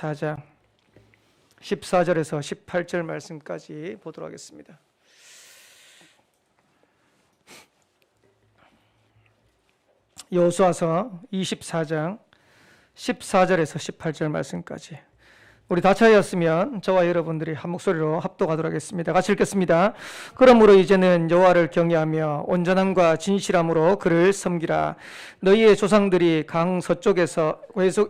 4장 14절에서 18절 말씀까지 보도록 하겠습니다. 여호수아서 24장 14절에서 18절 말씀까지 우리 다 차이였으면 저와 여러분들이 한 목소리로 합독하도록 하겠습니다. 같이 읽겠습니다. 그러므로 이제는 여호와를 경외하며 온전함과 진실함으로 그를 섬기라. 너희의 조상들이 강 서쪽에서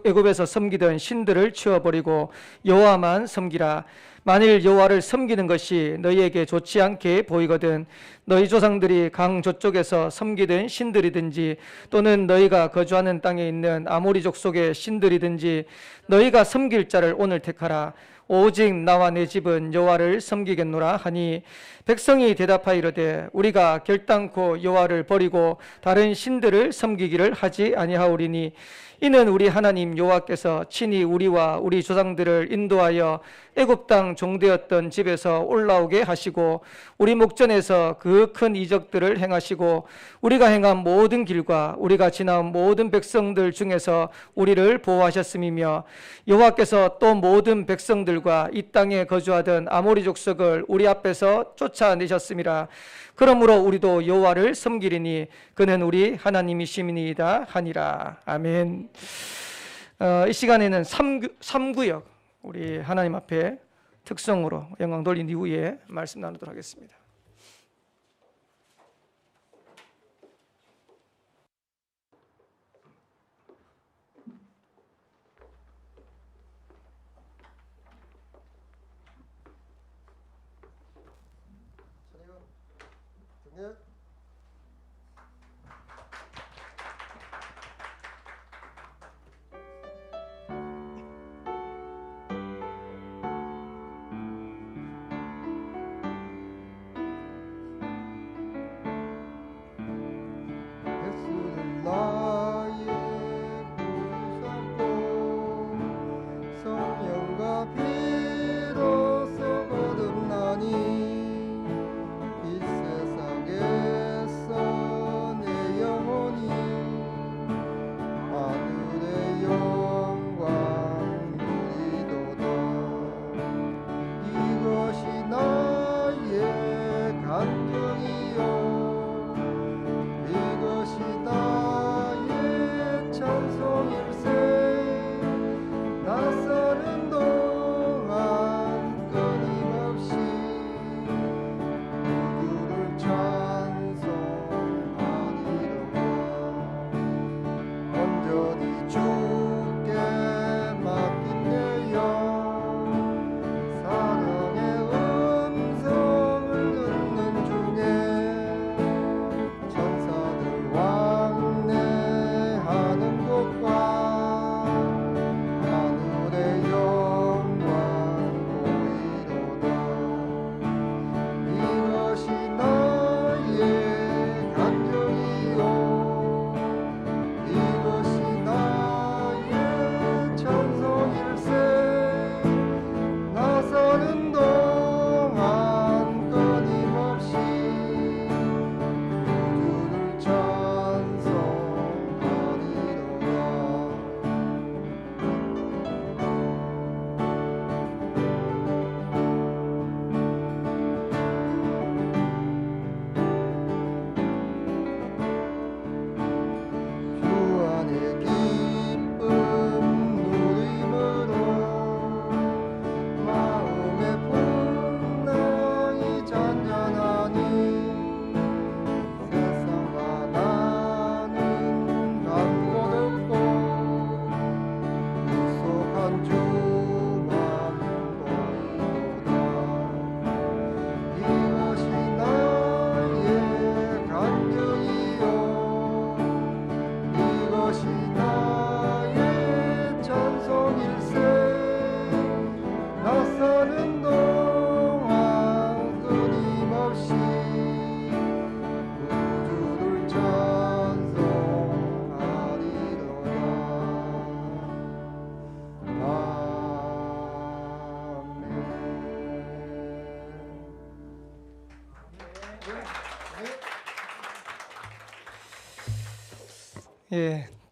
애굽에서 섬기던 신들을 치워버리고 여호와만 섬기라. 만일 여호와를 섬기는 것이 너희에게 좋지 않게 보이거든 너희 조상들이 강 저쪽에서 섬기던 신들이든지 또는 너희가 거주하는 땅에 있는 아모리 족속의 신들이든지 너희가 섬길 자를 오늘 택하라. 오직 나와 내 집은 여호와를 섬기겠노라 하니 백성이 대답하여 이르되 우리가 결단코 여호와를 버리고 다른 신들을 섬기기를 하지 아니하오리니 이는 우리 하나님 여호와께서 친히 우리와 우리 조상들을 인도하여 애굽 땅 종되었던 집에서 올라오게 하시고 우리 목전에서 그 큰 이적들을 행하시고 우리가 행한 모든 길과 우리가 지나온 모든 백성들 중에서 우리를 보호하셨음이며 여호와께서 또 모든 백성들과 이 땅에 거주하던 아모리 족속을 우리 앞에서 쫓아내셨음이라. 그러므로 우리도 여호와를 섬기리니 그는 우리 하나님이심이니이다 하니라. 아멘. 이 시간에는 3구역 우리 하나님 앞에 특성으로 영광 돌린 이후에 말씀 나누도록 하겠습니다.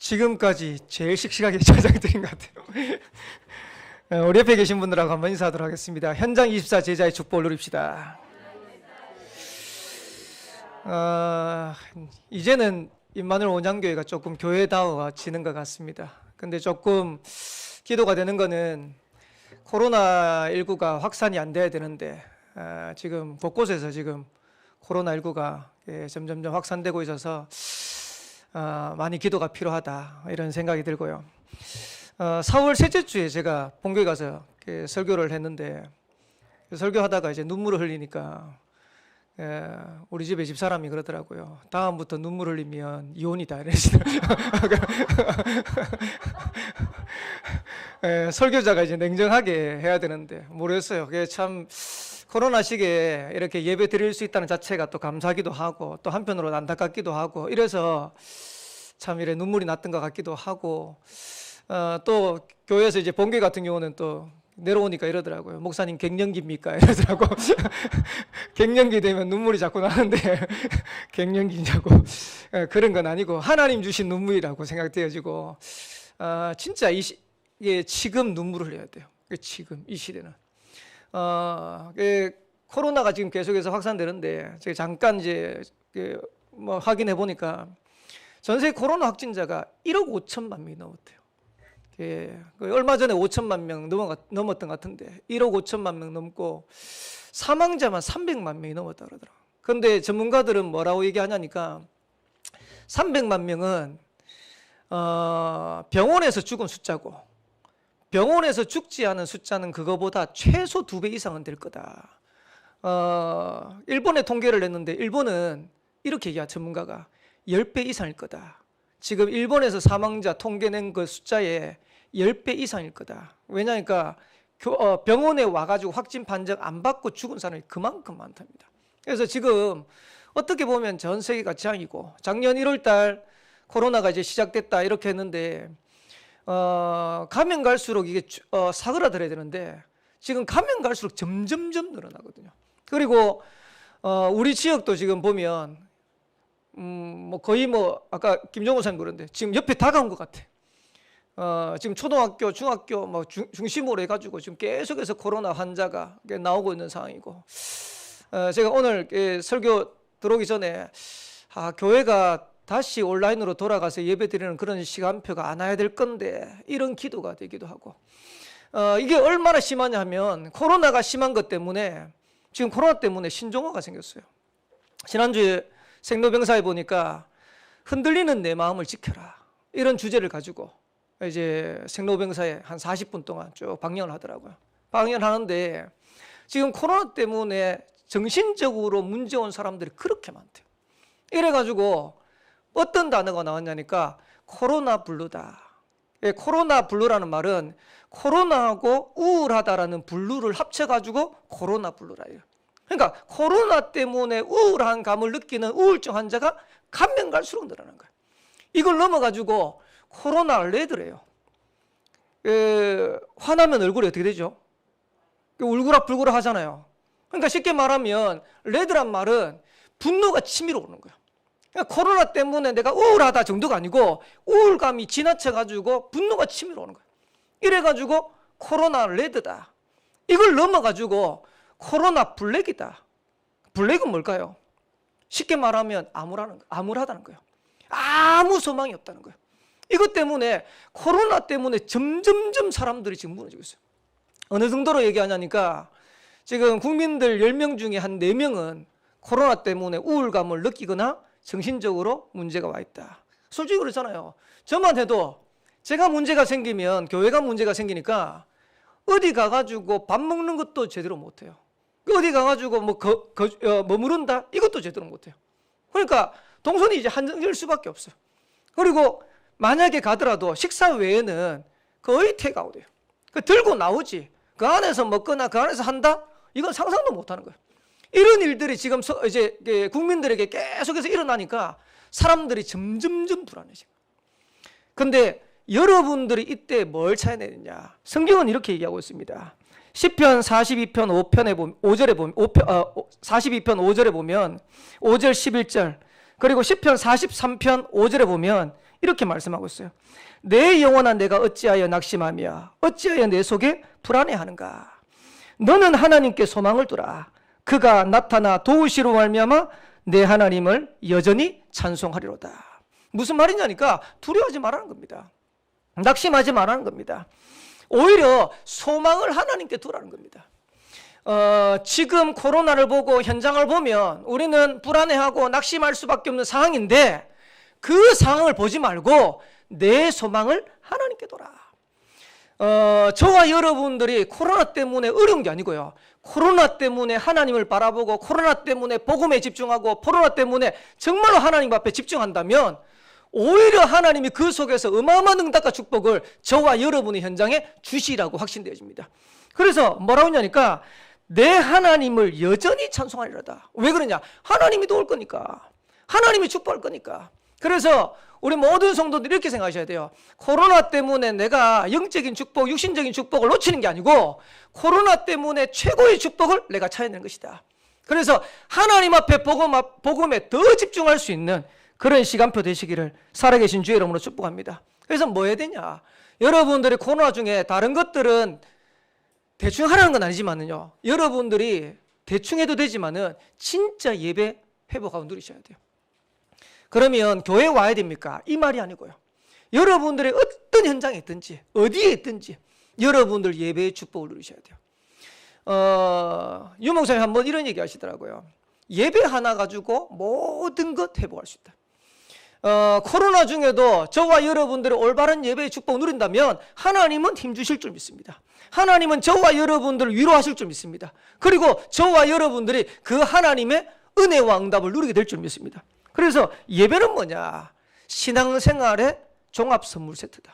지금까지 제일 씩씩하게 찬양드린 것 같아요. 우리 옆에 계신 분들하고 한번 인사하도록 하겠습니다. 현장 24 제자의 축복을 누립시다. 이제는 임마누엘 원장교회가 조금 교회다워지는 것 같습니다. 근데 조금 기도가 되는 거는 코로나19가 확산이 안 돼야 되는데 지금 곳곳에서 지금 코로나19가 점점점 확산되고 있어서 많이 기도가 필요하다 이런 생각이 들고요. 4월 셋째 주에 제가 본교에 가서 설교를 했는데 설교하다가 이제 눈물을 흘리니까 우리 집에 집사람이 그러더라고요. 다음부터 눈물 흘리면 이혼이다 이러시더라고요. 설교자가 이제 냉정하게 해야 되는데 모르겠어요. 그게 참 코로나 시기에 이렇게 예배 드릴 수 있다는 자체가 또 감사하기도 하고 또 한편으로 안타깝기도 하고 이래서 참 이래 눈물이 났던 것 같기도 하고 또 교회에서 이제 본교 같은 경우는 또 내려오니까 이러더라고요. 목사님 갱년기입니까? 이러더라고. 갱년기 되면 눈물이 자꾸 나는데 갱년기냐고 그런 건 아니고 하나님 주신 눈물이라고 생각되어지고 진짜 이게 지금 눈물을 흘려야 돼요. 지금 이 시대는 코로나가 지금 계속해서 확산되는데 제가 잠깐 이제 뭐 확인해 보니까 전 세계 코로나 확진자가 1억 5천만 명이 넘었대요. 얼마 전에 5천만 명 넘었던 것 같은데 1억 5천만 명 넘고 사망자만 300만 명이 넘었다 그러더라고요. 그런데 전문가들은 뭐라고 얘기하냐니까 300만 명은 병원에서 죽은 숫자고 병원에서 죽지 않은 숫자는 그거보다 최소 2배 이상은 될 거다. 일본의 통계를 냈는데 일본은 이렇게 얘기하 전문가가 10배 이상일 거다. 지금 일본에서 사망자 통계 낸 그 숫자에 10배 이상일 거다. 왜냐니까 병원에 와가지고 확진 판정 안 받고 죽은 사람이 그만큼 많답니다. 그래서 지금 어떻게 보면 전 세계가 재앙이고 작년 1월 달 코로나가 이제 시작됐다 이렇게 했는데 가면 갈수록 이게 사그라들어야 되는데 지금 가면 갈수록 점점점 늘어나거든요. 그리고 우리 지역도 지금 보면 뭐 거의 뭐 아까 김정우 선생님 그러는데 지금 옆에 다가온 것 같아. 지금 초등학교, 중학교 뭐 중심으로 해가지고 지금 계속해서 코로나 환자가 나오고 있는 상황이고 제가 오늘 설교 들어오기 전에 교회가 다시 온라인으로 돌아가서 예배드리는 그런 시간표가 안 와야 될 건데 이런 기도가 되기도 하고 이게 얼마나 심하냐 하면 코로나가 심한 것 때문에 지금 코로나 때문에 신종화가 생겼어요. 지난주에 생로병사에 보니까 흔들리는 내 마음을 지켜라 이런 주제를 가지고 이제 생로병사에 한 40분 동안 쭉 방영을 하더라고요. 방영하는데 지금 코로나 때문에 정신적으로 문제 온 사람들이 그렇게 많대요. 이래가지고 어떤 단어가 나왔냐니까 코로나 블루다. 코로나 블루라는 말은 코로나하고 우울하다라는 블루를 합쳐가지고 코로나 블루라요. 그러니까 코로나 때문에 우울한 감을 느끼는 우울증 환자가 가면 갈수록 늘어나는 거예요. 이걸 넘어가지고 코로나 레드래요. 화나면 얼굴이 어떻게 되죠? 울그락불그락 하잖아요. 그러니까 쉽게 말하면 레드란 말은 분노가 치밀어 오는 거예요. 그러니까 코로나 때문에 내가 우울하다 정도가 아니고 우울감이 지나쳐가지고 분노가 치밀어 오는 거예요. 이래가지고 코로나 레드다. 이걸 넘어가지고 코로나 블랙이다. 블랙은 뭘까요? 쉽게 말하면 암울하다는 거예요. 아무 소망이 없다는 거예요. 이것 때문에 코로나 때문에 점점점 사람들이 지금 무너지고 있어요. 어느 정도로 얘기하냐니까 지금 국민들 10명 중에 한 4명은 코로나 때문에 우울감을 느끼거나 정신적으로 문제가 와 있다. 솔직히 그렇잖아요. 저만 해도 제가 문제가 생기면 교회가 문제가 생기니까 어디 가가지고 밥 먹는 것도 제대로 못해요. 어디 가가지고 머무른다? 이것도 제대로 못해요. 그러니까 동선이 이제 한정될 수밖에 없어요. 그리고 만약에 가더라도 식사 외에는 거의 테이크아웃이에요. 들고 나오지. 그 안에서 먹거나 그 안에서 한다? 이건 상상도 못하는 거예요. 이런 일들이 지금 이제 국민들에게 계속해서 일어나니까 사람들이 점점점 불안해지고. 근데 여러분들이 이때 뭘 찾아내느냐? 성경은 이렇게 얘기하고 있습니다. 시편 42편 5절에 보면 42편 5절에 보면 5절 11절 그리고 시편 43편 5절에 보면 이렇게 말씀하고 있어요. 내 영혼아 내가 어찌하여 낙심하며 어찌하여 내 속에 불안해하는가? 너는 하나님께 소망을 두라. 그가 나타나 도우시로 말미암아 내 하나님을 여전히 찬송하리로다. 무슨 말이냐니까 두려워하지 말라는 겁니다. 낙심하지 말라는 겁니다. 오히려 소망을 하나님께 두라는 겁니다. 지금 코로나를 보고 현장을 보면 우리는 불안해하고 낙심할 수밖에 없는 상황인데 그 상황을 보지 말고 내 소망을 하나님께 둬라. 저와 여러분들이 코로나 때문에 어려운 게 아니고요. 코로나 때문에 하나님을 바라보고 코로나 때문에 복음에 집중하고 코로나 때문에 정말로 하나님 앞에 집중한다면 오히려 하나님이 그 속에서 어마어마한 응답과 축복을 저와 여러분의 현장에 주시라고 확신되어집니다. 그래서 뭐라고 하냐니까 내 하나님을 여전히 찬송하리로다. 왜 그러냐? 하나님이 도울 거니까. 하나님이 축복할 거니까. 그래서 우리 모든 성도들이 이렇게 생각하셔야 돼요. 코로나 때문에 내가 영적인 축복, 육신적인 축복을 놓치는 게 아니고 코로나 때문에 최고의 축복을 내가 찾아내는 것이다. 그래서 하나님 앞에 복음에 더 집중할 수 있는 그런 시간표 되시기를 살아계신 주의 이름으로 축복합니다. 그래서 뭐 해야 되냐? 여러분들이 코로나 중에 다른 것들은 대충 하라는 건 아니지만은요. 여러분들이 대충 해도 되지만은 진짜 예배 회복하고 누리셔야 돼요. 그러면 교회에 와야 됩니까? 이 말이 아니고요. 여러분들의 어떤 현장에 있든지 어디에 있든지 여러분들 예배의 축복을 누리셔야 돼요. 유 목사님 한번 이런 얘기 하시더라고요. 예배 하나 가지고 모든 것 회복할 수 있다. 코로나 중에도 저와 여러분들의 올바른 예배의 축복을 누린다면 하나님은 힘주실 줄 믿습니다. 하나님은 저와 여러분들을 위로하실 줄 믿습니다. 그리고 저와 여러분들이 그 하나님의 은혜와 응답을 누리게 될 줄 믿습니다. 그래서 예배는 뭐냐? 신앙생활의 종합 선물 세트다.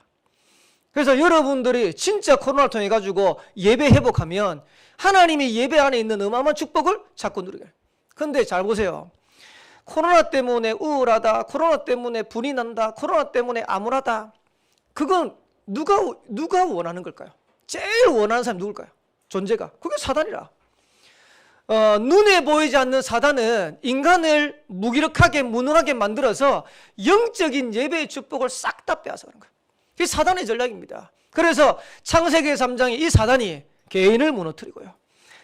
그래서 여러분들이 진짜 코로나를 통해 가지고 예배 회복하면 하나님이 예배 안에 있는 어마어마한 축복을 자꾸 누리게. 근데 잘 보세요. 코로나 때문에 우울하다, 코로나 때문에 분이 난다, 코로나 때문에 암울하다. 그건 누가 원하는 걸까요? 제일 원하는 사람이 누굴까요? 존재가. 그게 사단이라. 눈에 보이지 않는 사단은 인간을 무기력하게 무능하게 만들어서 영적인 예배의 축복을 싹 다 빼앗아 가는 거예요. 그게 사단의 전략입니다. 그래서 창세기 3장에 이 사단이 개인을 무너뜨리고요.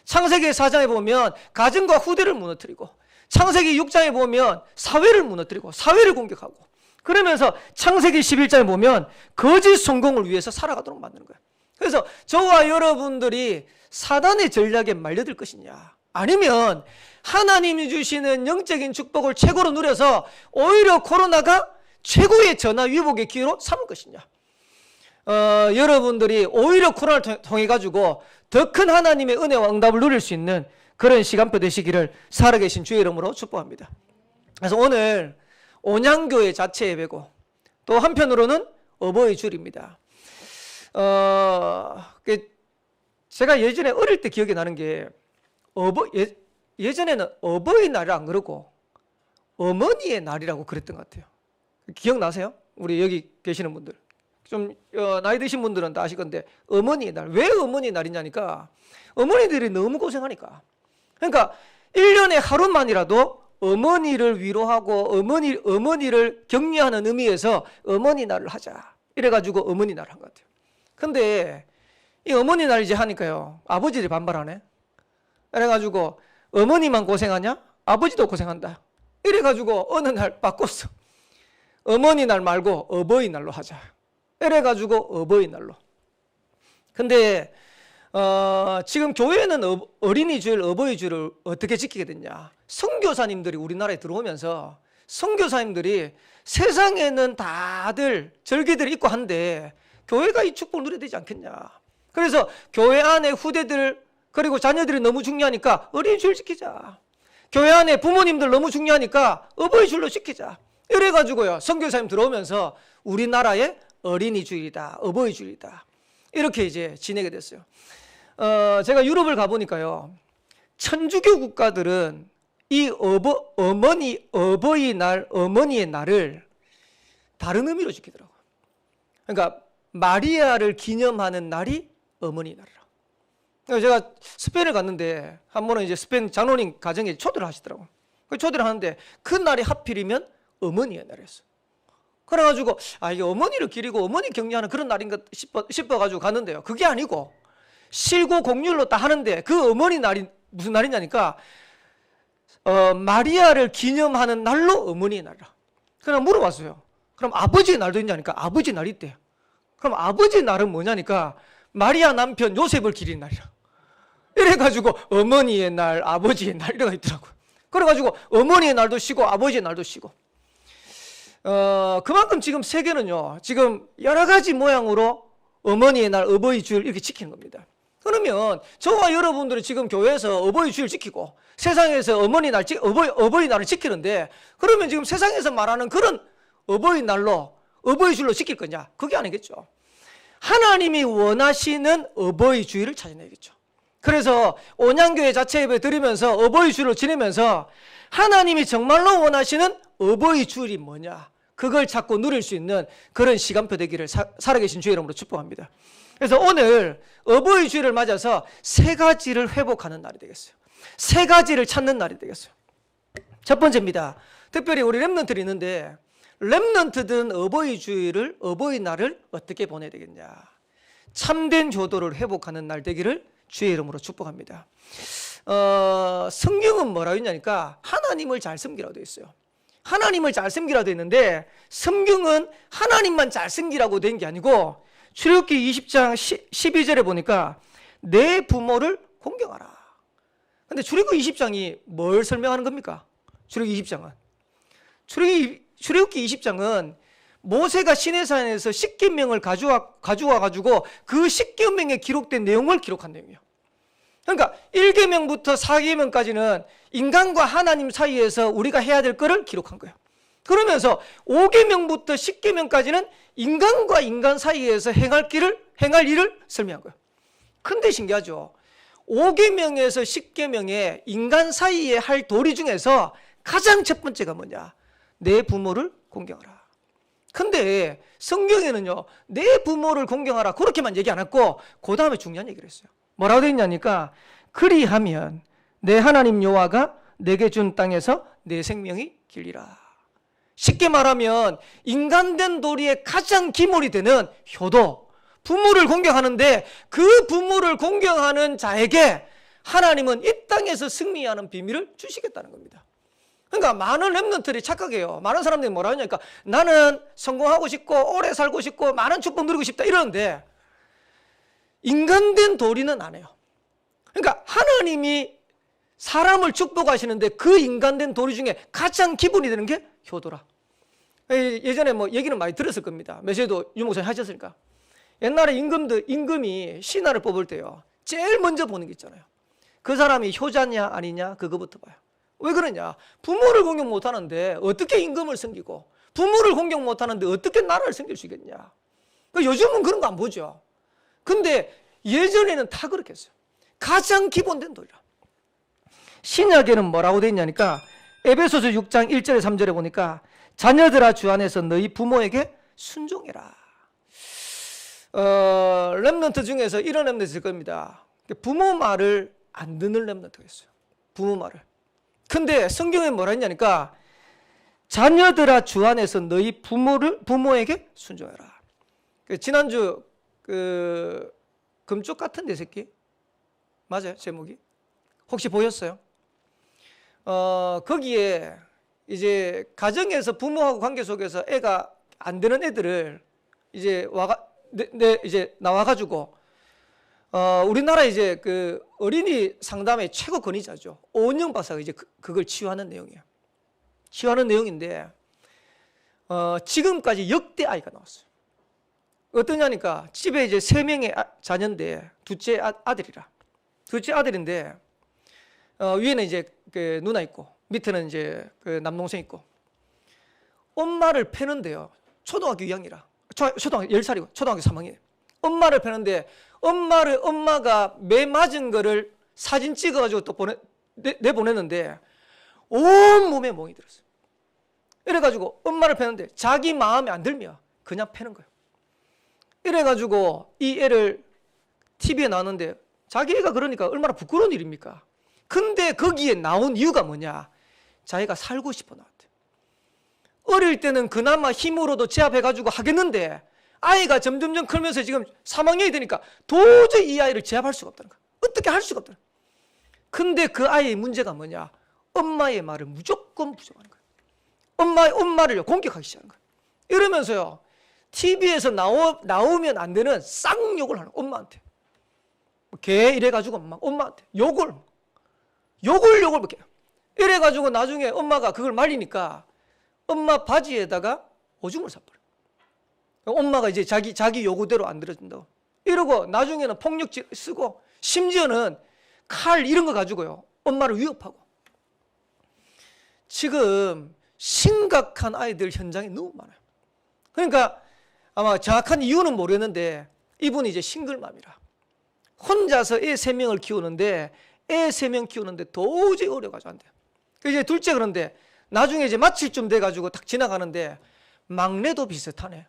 창세기 4장에 보면 가정과 후대를 무너뜨리고 창세기 6장에 보면 사회를 무너뜨리고 사회를 공격하고 그러면서 창세기 11장에 보면 거짓 성공을 위해서 살아가도록 만드는 거예요. 그래서 저와 여러분들이 사단의 전략에 말려들 것이냐 아니면 하나님이 주시는 영적인 축복을 최고로 누려서 오히려 코로나가 최고의 전화위복의 기회로 삼을 것이냐. 여러분들이 오히려 코로나를 통해 가지고 더 큰 하나님의 은혜와 응답을 누릴 수 있는 그런 시간표 되시기를 살아계신 주의 이름으로 축복합니다. 그래서 오늘 온양교회 자체 예배고 또 한편으로는 어버이 줄입니다. 제가 예전에 어릴 때 기억이 나는 게 예전에는 어버이날을 안 그러고 어머니의 날이라고 그랬던 것 같아요. 기억나세요? 우리 여기 계시는 분들. 좀 나이 드신 분들은 다 아실 건데 어머니의 날. 왜 어머니의 날이냐니까 어머니들이 너무 고생하니까. 그러니까 1년에 하루만이라도 어머니를 위로하고 어머니를 격려하는 의미에서 어머니 날을 하자. 이래가지고 어머니 날을 한 것 같아요. 근데 이 어머니 날 이제 하니까요. 아버지들이 반발하네. 이래가지고 어머니만 고생하냐? 아버지도 고생한다. 이래가지고 어느 날 바꿨어. 어머니 날 말고 어버이날로 하자. 이래가지고 어버이날로. 근데 지금 교회는 어린이 주일, 어버이 주일을 어떻게 지키게 됐냐? 선교사님들이 우리나라에 들어오면서 선교사님들이 세상에는 다들 절기들이 있고 한데 교회가 이 축복을 누려야 되지 않겠냐? 그래서 교회 안에 후대들 그리고 자녀들이 너무 중요하니까 어린이 주일 지키자. 교회 안에 부모님들 너무 중요하니까 어버이 주일로 지키자. 이래가지고요 선교사님 들어오면서 우리나라의 어린이 주일이다, 어버이 주일이다 이렇게 이제 지내게 됐어요. 제가 유럽을 가보니까요 천주교 국가들은 이 어버이날, 어머니의 날을 다른 의미로 지키더라고요. 그러니까 마리아를 기념하는 날이 어머니 날이라. 그래서 제가 스페인을 갔는데 한 번은 이제 스페인 장로님 가정에 초대를 하시더라고요. 그 초대를 하는데 그 날이 하필이면 어머니의 날이었어요. 그래가지고 이게 어머니를 기리고 어머니 격려하는 그런 날인가 싶어가지고 갔는데요. 그게 아니고 실고 공휴일로 딱 하는데 그 어머니 날이 무슨 날이냐니까 마리아를 기념하는 날로 어머니의 날이라. 그냥 물어봤어요. 그럼 아버지의 날도 있냐니까 아버지 날이 있대요. 그럼 아버지 날은 뭐냐니까 마리아 남편 요셉을 기린 날이라. 이래가지고 어머니의 날, 아버지의 날 이래가 있더라고요. 그래가지고 어머니의 날도 쉬고 아버지의 날도 쉬고. 그만큼 지금 세계는요, 지금 여러 가지 모양으로 어머니의 날, 어버이 주일 이렇게 지키는 겁니다. 그러면 저와 여러분들이 지금 교회에서 어버이 주일 지키고 세상에서 어버이 날을 지키는데, 그러면 지금 세상에서 말하는 그런 어버이 날로 어버이 주일로 지킬 거냐? 그게 아니겠죠. 하나님이 원하시는 어버이 주일을 찾아내야겠죠. 그래서 온양교회 자체 예배 드리면서 어버이 주일을 지내면서 하나님이 정말로 원하시는 어버이 주일이 뭐냐, 그걸 찾고 누릴 수 있는 그런 시간표 되기를 살아계신 주의 이름으로 축복합니다. 그래서 오늘 어버이 주일을 맞아서 세 가지를 회복하는 날이 되겠어요. 세 가지를 찾는 날이 되겠어요. 첫 번째입니다. 특별히 우리 렘넌트들이 있는데, 렘넌트든 어버이 주일을, 어버이 날을 어떻게 보내야 되겠냐, 참된 효도를 회복하는 날 되기를 주의 이름으로 축복합니다. 성경은 뭐라고 했냐니까 하나님을 잘 섬기라고 되어 있어요. 하나님을 잘 섬기라고 되어 있는데, 성경은 하나님만 잘 섬기라고 된 게 아니고 출애굽기 20장 12절에 보니까 내 부모를 공경하라. 근데 출애굽기 20장이 뭘 설명하는 겁니까? 출애굽기 20장은 출애굽기 20장은 모세가 시내산에서 십계명을 가져와 가지고 그 십계명에 기록된 내용을 기록한 내용이에요. 그러니까 1계명부터 4계명까지는 인간과 하나님 사이에서 우리가 해야 될 거를 기록한 거예요. 그러면서 5계명부터 10계명까지는 인간과 인간 사이에서 행할 일을 설명한 거예요. 근데 신기하죠. 5계명에서 10계명에 인간 사이에 할 도리 중에서 가장 첫 번째가 뭐냐? 내 부모를 공경하라. 근데 성경에는요, 내 부모를 공경하라 그렇게만 얘기 안 했고 그 다음에 중요한 얘기를 했어요. 뭐라고 되어 있냐니까 그리하면 내 하나님 여호와가 내게 준 땅에서 내 생명이 길리라. 쉽게 말하면 인간된 도리의 가장 기본이 되는 효도, 부모를 공경하는데 그 부모를 공경하는 자에게 하나님은 이 땅에서 승리하는 비밀을 주시겠다는 겁니다. 그러니까 많은 렘넌트들이 착각해요. 많은 사람들이 뭐라 하냐니까 나는 성공하고 싶고 오래 살고 싶고 많은 축복 누리고 싶다 이러는데 인간된 도리는 안 해요. 그러니까 하나님이 사람을 축복하시는데 그 인간된 도리 중에 가장 기본이 되는 게 효도라. 예전에 뭐 얘기는 많이 들었을 겁니다. 메시지도 유목사님 하셨으니까. 옛날에 임금이 신하를 뽑을 때요, 제일 먼저 보는 게 있잖아요. 그 사람이 효자냐 아니냐 그거부터 봐요. 왜 그러냐? 부모를 공경 못하는데 어떻게 임금을 섬기고, 부모를 공경 못하는데 어떻게 나라를 섬길 수 있겠냐. 요즘은 그런 거 안 보죠. 근데 예전에는 다 그렇게 했어요. 가장 기본된 도리라. 신약에는 뭐라고 돼 있냐니까 에베소서 6장 1절에 3절에 보니까 자녀들아 주 안에서 너희 부모에게 순종해라. 렘넌트 중에서 이런 렘넌트 있을 겁니다. 부모 말을 안 듣는 렘넌트가 있어요. 부모 말을. 근데 성경에 뭐라 했냐니까 자녀들아 주 안에서 너희 부모에게 순종해라. 지난주 금쪽 같은 내 새끼 맞아요, 제목이? 혹시 보셨어요? 거기에 이제 가정에서 부모하고 관계 속에서 애가 안 되는 애들을 이제 이제 나와가지고 우리나라 이제 그 어린이 상담의 최고 권위자죠. 오은영 박사가 이제 그걸 치유하는 내용이에요. 치유하는 내용인데 지금까지 역대 아이가 나왔어요. 어떠냐니까 집에 이제 3명의 자녀인데 둘째 아들이라. 둘째 아들인데 위에는 이제 그 누나 있고 밑에는 이제 그 남동생 있고 엄마를 패는데요. 초등학교 2학년이라. 초등학교 10살이고 초등학교 3학년. 엄마를 패는데 엄마가 매 맞은 거를 사진 찍어가지고 또 내보냈는데 온 몸에 멍이 들었어요. 이래가지고 엄마를 패는데 자기 마음에 안 들면 그냥 패는 거예요. 이래가지고 이 애를 TV에 나왔는데 자기 애가 그러니까 얼마나 부끄러운 일입니까? 근데 거기에 나온 이유가 뭐냐? 자기가 살고 싶어 나왔대. 어릴 때는 그나마 힘으로도 제압해가지고 하겠는데 아이가 점점점 크면서 지금 3학년이 되니까 도저히 이 아이를 제압할 수가 없다는 거야. 어떻게 할 수가 없다는 거야. 근데 그 아이의 문제가 뭐냐? 엄마의 말을 무조건 부정하는 거야. 엄마를 공격하기 시작하는 거야. 이러면서요, TV에서 나오면 안 되는 쌍욕을 하는 거야, 엄마한테. 걔 이래가지고 엄마한테 욕을 먹게. 이래가지고 나중에 엄마가 그걸 말리니까 엄마 바지에다가 오줌을 싸버려. 엄마가 이제 자기 요구대로 안 들어준다고. 이러고 나중에는 폭력질 쓰고 심지어는 칼 이런 거 가지고요, 엄마를 위협하고. 지금 심각한 아이들 현장이 너무 많아요. 그러니까 아마 정확한 이유는 모르겠는데 이분이 이제 싱글맘이라 혼자서 애 3명을 키우는데 애 3명 키우는데 도저히 어려가지고 안 돼요. 이제 둘째 그런데 나중에 이제 마칠 쯤 돼가지고 딱 지나가는데 막내도 비슷하네.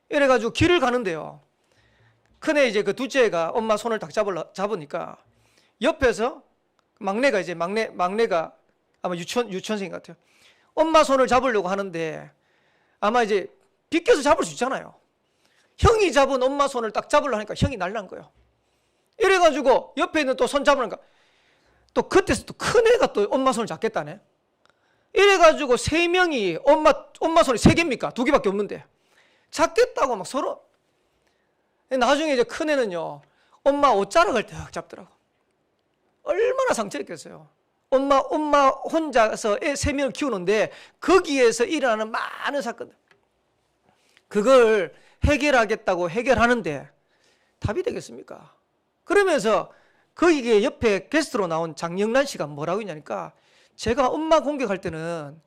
이래가지고 길을 가는데요, 큰애 이제 그 둘째가 엄마 손을 딱 잡으니까 옆에서 막내가 아마 유치원생 같아요. 엄마 손을 잡으려고 하는데 아마 이제 비껴서 잡을 수 있잖아요. 형이 잡은 엄마 손을 딱 잡으려고 하니까 형이 날란 거예요. 이래가지고 옆에 있는 또 손 잡으니까 또 그때서 또 큰애가 또 엄마 손을 잡겠다네. 이래가지고 3명이 엄마 손이 3개입니까? 2개밖에 없는데 잡겠다고 막 서로. 나중에 이제 큰애는요, 엄마 옷 자러 갈 때 잡더라고. 얼마나 상처였겠어요. 엄마 혼자서 애 3명을 키우는데 거기에서 일어나는 많은 사건들, 그걸 해결하겠다고 해결하는데 답이 되겠습니까? 그러면서 거기에 옆에 게스트로 나온 장영란 씨가 뭐라고 했냐니까, 제가 엄마 공격할 때는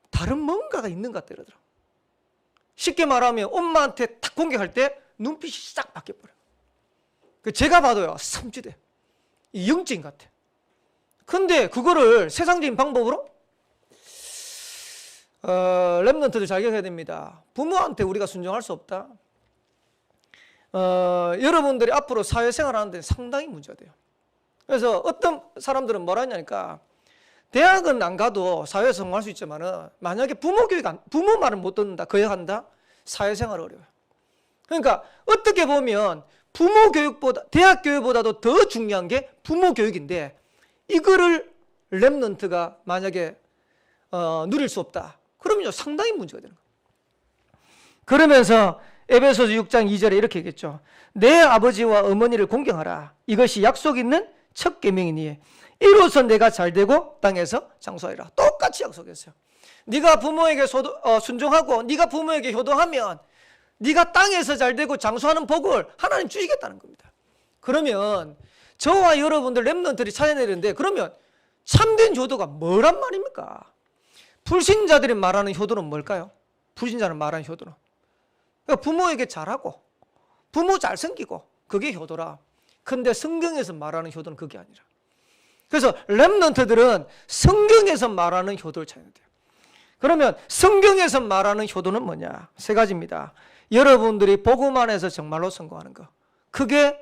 다른 뭔가가 있는 것 같더라고요. 쉽게 말하면 엄마한테 탁 공격할 때 눈빛이 싹 바뀌어버려요. 제가 봐도요, 섬지대 영적인 것 같아. 근데 그거를 세상적인 방법으로 랩런트들 자격해야 됩니다. 부모한테 우리가 순종할 수 없다. 여러분들이 앞으로 사회생활 하는데 상당히 문제가 돼요. 그래서 어떤 사람들은 뭐라 하냐니까, 대학은 안 가도 사회에서 성공할 수 있지만은 만약에 부모 말을 못 듣는다, 거역한다, 사회생활 어려워요. 그러니까 어떻게 보면 부모 교육보다, 대학 교육보다도 더 중요한 게 부모 교육인데, 이거를 랩런트가 만약에 누릴 수 없다, 그러면요 상당히 문제가 되는 거예요. 그러면서 에베소서 6장 2절에 이렇게 얘기했죠. 내 아버지와 어머니를 공경하라. 이것이 약속 있는 첫 계명이니 이로써 내가 잘되고 땅에서 장수하리라. 똑같이 약속했어요. 네가 부모에게 순종하고 네가 부모에게 효도하면 네가 땅에서 잘되고 장수하는 복을 하나님 주시겠다는 겁니다. 그러면 저와 여러분들 랩런트들이 찾아내는데, 그러면 참된 효도가 뭐란 말입니까? 불신자들이 말하는 효도는 뭘까요? 불신자는 말하는 효도는 그러니까 부모에게 잘하고 부모 잘 섬기고 그게 효도라. 근데 성경에서 말하는 효도는 그게 아니라. 그래서 랩런트들은 성경에서 말하는 효도를 찾아야 돼요. 그러면 성경에서 말하는 효도는 뭐냐? 3가지입니다. 여러분들이 복음 안에서 정말로 성공하는 거, 그게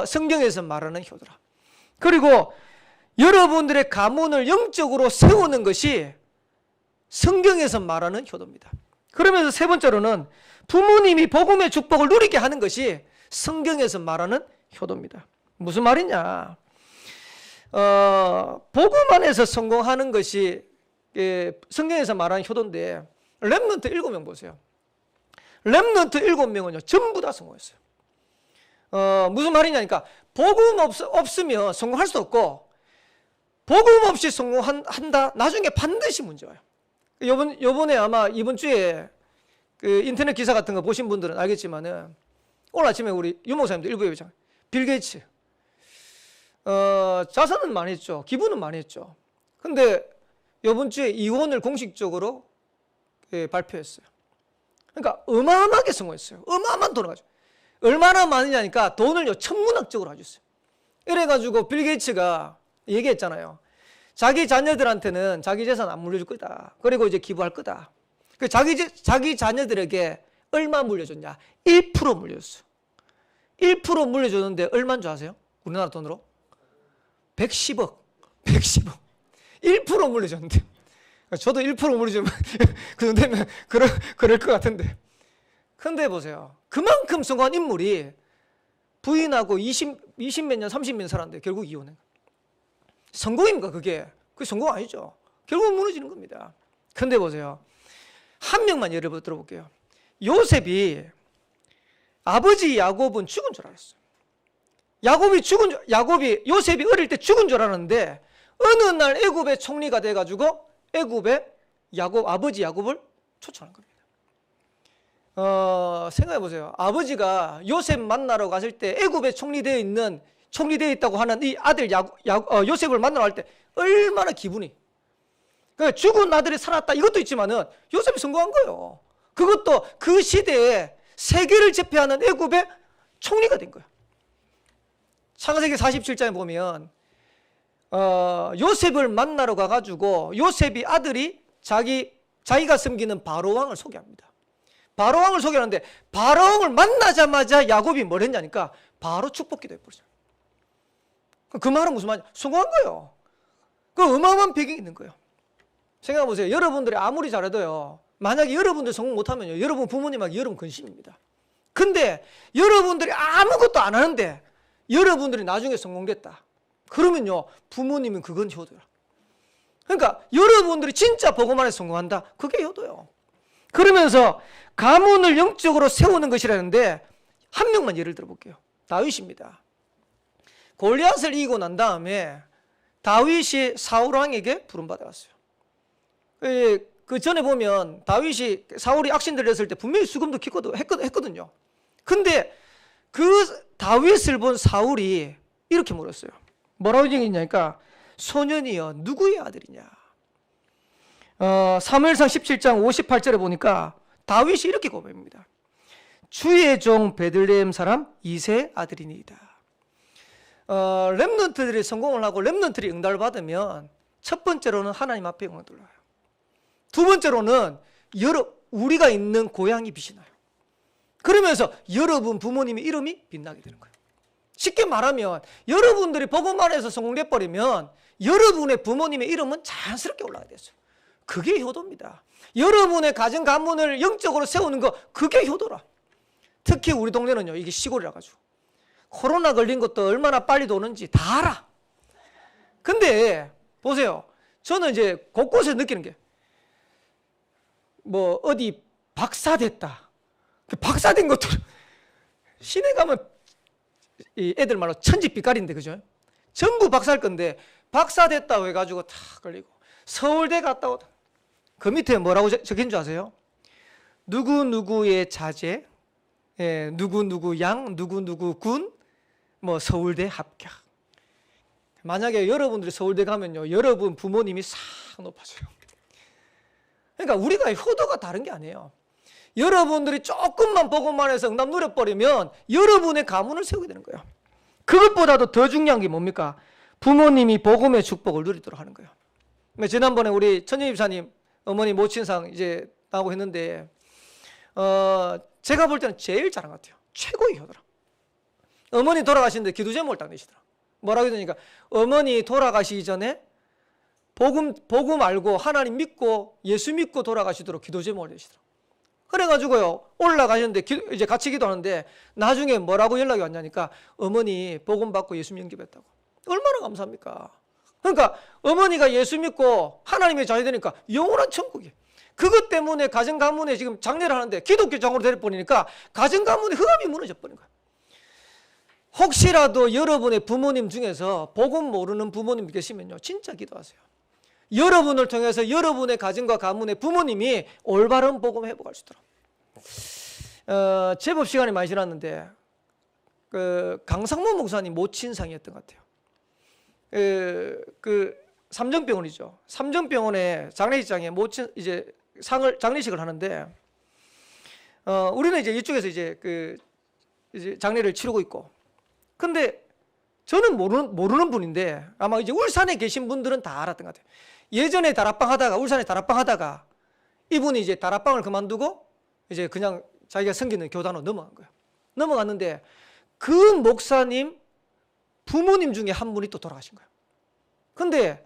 성경에서 말하는 효도라. 그리고 여러분들의 가문을 영적으로 세우는 것이 성경에서 말하는 효도입니다. 그러면서 3번째로는 부모님이 복음의 축복을 누리게 하는 것이 성경에서 말하는 효도입니다. 무슨 말이냐? 복음 안에서 성공하는 것이 성경에서 말하는 효도인데, 랩런트 7명 보세요. 랩런트 7명은요 전부 다 성공했어요. 무슨 말이냐니까, 복음 없으면 성공할 수 없고, 복음 없이 성공한다, 나중에 반드시 문제 와요. 요번에 아마 이번 주에 그 인터넷 기사 같은 거 보신 분들은 알겠지만은, 오늘 아침에 우리 유목사님도 일부 예배장 빌 게이츠 자산은 많이 했죠. 기부는 많이 했죠. 근데 요번 주에 이혼을 공식적으로 발표했어요. 그러니까 어마어마하게 성공했어요. 어마어마한 돈을 가지고. 얼마나 많으냐니까 돈을요 천문학적으로 가졌어요. 이래가지고 빌 게이츠가 얘기했잖아요. 자기 자녀들한테는 자기 재산 안 물려줄 거다. 그리고 이제 기부할 거다. 자기 자녀들에게 얼마 물려줬냐? 1% 물려줬어. 1% 물려줬는데 얼마인 줄 아세요? 우리나라 돈으로? 110억. 1% 물려줬는데. 저도 1% 물려주면 그 정도면 그럴 것 같은데. 근데 보세요. 그만큼 성공한 인물이 부인하고 20몇 년, 30몇 년 살았는데 결국 이혼해. 성공입니까 그게? 그게 성공 아니죠. 결국 무너지는 겁니다. 근데 보세요. 한 명만 예를 들어볼게요. 요셉이 아버지 야곱은 죽은 줄 알았어요. 야곱이 요셉이 어릴 때 죽은 줄 알았는데 어느 날 애굽의 총리가 돼가지고 애굽의 아버지 야곱을 초청한 겁니다. 생각해 보세요. 아버지가 요셉 만나러 갔을 때 애굽에 총리되어 있다고 하는 이 아들 요셉을 만나러 갈 때 얼마나 기분이. 그러니까 죽은 아들이 살았다 이것도 있지만은 요셉이 성공한 거예요. 그것도 그 시대에 세계를 제패하는 애굽의 총리가 된 거예요. 창세기 47장에 보면 요셉을 만나러 가가지고 요셉이 아들이 자기가 섬기는 바로왕을 소개합니다. 바로왕을 소개하는데 바로왕을 만나자마자 야곱이 뭘 했냐니까 바로 축복기도 해버렸어요. 그 말은 무슨 말이냐? 성공한 거예요. 그 어마어마한 배경이 있는 거예요. 생각해 보세요. 여러분들이 아무리 잘해도요, 만약에 여러분들 성공 못하면요, 여러분 부모님하고 여러분 근심입니다. 근데 여러분들이 아무것도 안 하는데 여러분들이 나중에 성공됐다. 그러면요, 부모님은 그건 효도야. 그러니까 여러분들이 진짜 복음 안에 성공한다. 그게 효도예요. 그러면서 가문을 영적으로 세우는 것이라는데 한 명만 예를 들어볼게요. 다윗입니다. 골리앗을 이기고 난 다음에 다윗이 사울왕에게 부름받아갔어요. 그 전에 보면 사울이 악신들을 했을 때 분명히 수금도 했거든요. 근데 그 다윗을 본 사울이 이렇게 물었어요. 뭐라고 얘기했냐니까 소년이여 누구의 아들이냐. 사무엘상 17장 58절에 보니까 다윗이 이렇게 고백합니다. 주의 종 베들레헴 사람 이새의 아들이니이다. 렘넌트들이 성공을 하고 렘넌트들이 응답을 받으면 첫 번째로는 하나님 앞에 영광을 돌려요. 두 번째로는 우리가 있는 고향이 빛이 나요. 그러면서 여러분 부모님의 이름이 빛나게 되는 거예요. 쉽게 말하면 여러분들이 복음 안에서 성공돼 버리면 여러분의 부모님의 이름은 자연스럽게 올라가게 됐어요. 그게 효도입니다. 여러분의 가정 가문을 영적으로 세우는 거 그게 효도라. 특히 우리 동네는요, 이게 시골이라 가지고 코로나 걸린 것도 얼마나 빨리 도는지 다 알아. 근데 보세요. 저는 이제 곳곳에 느끼는 게 뭐 어디 박사됐다. 그 박사된 것도 시내 가면 이 애들 말로 천지빛깔인데 그죠? 전부 박사일 건데 박사됐다고 해가지고 다 걸리고 서울대 갔다 오다. 그 밑에 뭐라고 적힌 줄 아세요? 누구누구의 자제, 누구누구 양, 누구누구 군, 뭐 서울대 합격. 만약에 여러분들이 서울대 가면요, 여러분 부모님이 싹 높아져요. 그러니까 우리가 효도가 다른 게 아니에요. 여러분들이 조금만 복음만 해서 응답 누려버리면 여러분의 가문을 세우게 되는 거예요. 그것보다도 더 중요한 게 뭡니까? 부모님이 복음의 축복을 누리도록 하는 거예요. 지난번에 우리 천재 집사님 어머니 모친상 이제 나오고 했는데 제가 볼 때는 제일 잘한 것 같아요. 최고의 효도라. 어머니 돌아가시는데 기도 제목을 딱 내시더라. 뭐라고 했더니까 어머니 돌아가시기 전에 복음 알고 하나님 믿고 예수 믿고 돌아가시도록 기도 제목을 내시더라. 그래가지고요 올라가셨는데 이제 같이 기도하는데 나중에 뭐라고 연락이 왔냐니까 어머니 복음 받고 예수 영접했다고. 얼마나 감사합니까? 그러니까 어머니가 예수 믿고 하나님의 자녀 되니까 영원한 천국이에요. 그것 때문에 가정 가문에 지금 장례를 하는데 기독교 장으로 되어버리니까 가정 가문의 흑암이 무너져 버린 거예요. 혹시라도 여러분의 부모님 중에서 복음 모르는 부모님 계시면요 진짜 기도하세요. 여러분을 통해서 여러분의 가정과 가문의 부모님이 올바른 복음 회복할 수 있도록. 제법 시간이 많이 지났는데 그 강상모 목사님 모친상이었던 것 같아요. 그 삼정병원이죠. 삼정병원의 장례식장에 모친 이제 장례식을 하는데 우리는 이제 이쪽에서 이제 이제 장례를 치르고 있고. 근데 저는 모르는 분인데 아마 이제 울산에 계신 분들은 다 알았던 것 같아요. 예전에 울산에 다락방 하다가 이분이 이제 다락방을 그만두고 이제 그냥 자기가 섬기는 교단으로 넘어간 거예요. 넘어갔는데 그 목사님 부모님 중에 한 분이 또 돌아가신 거예요. 근데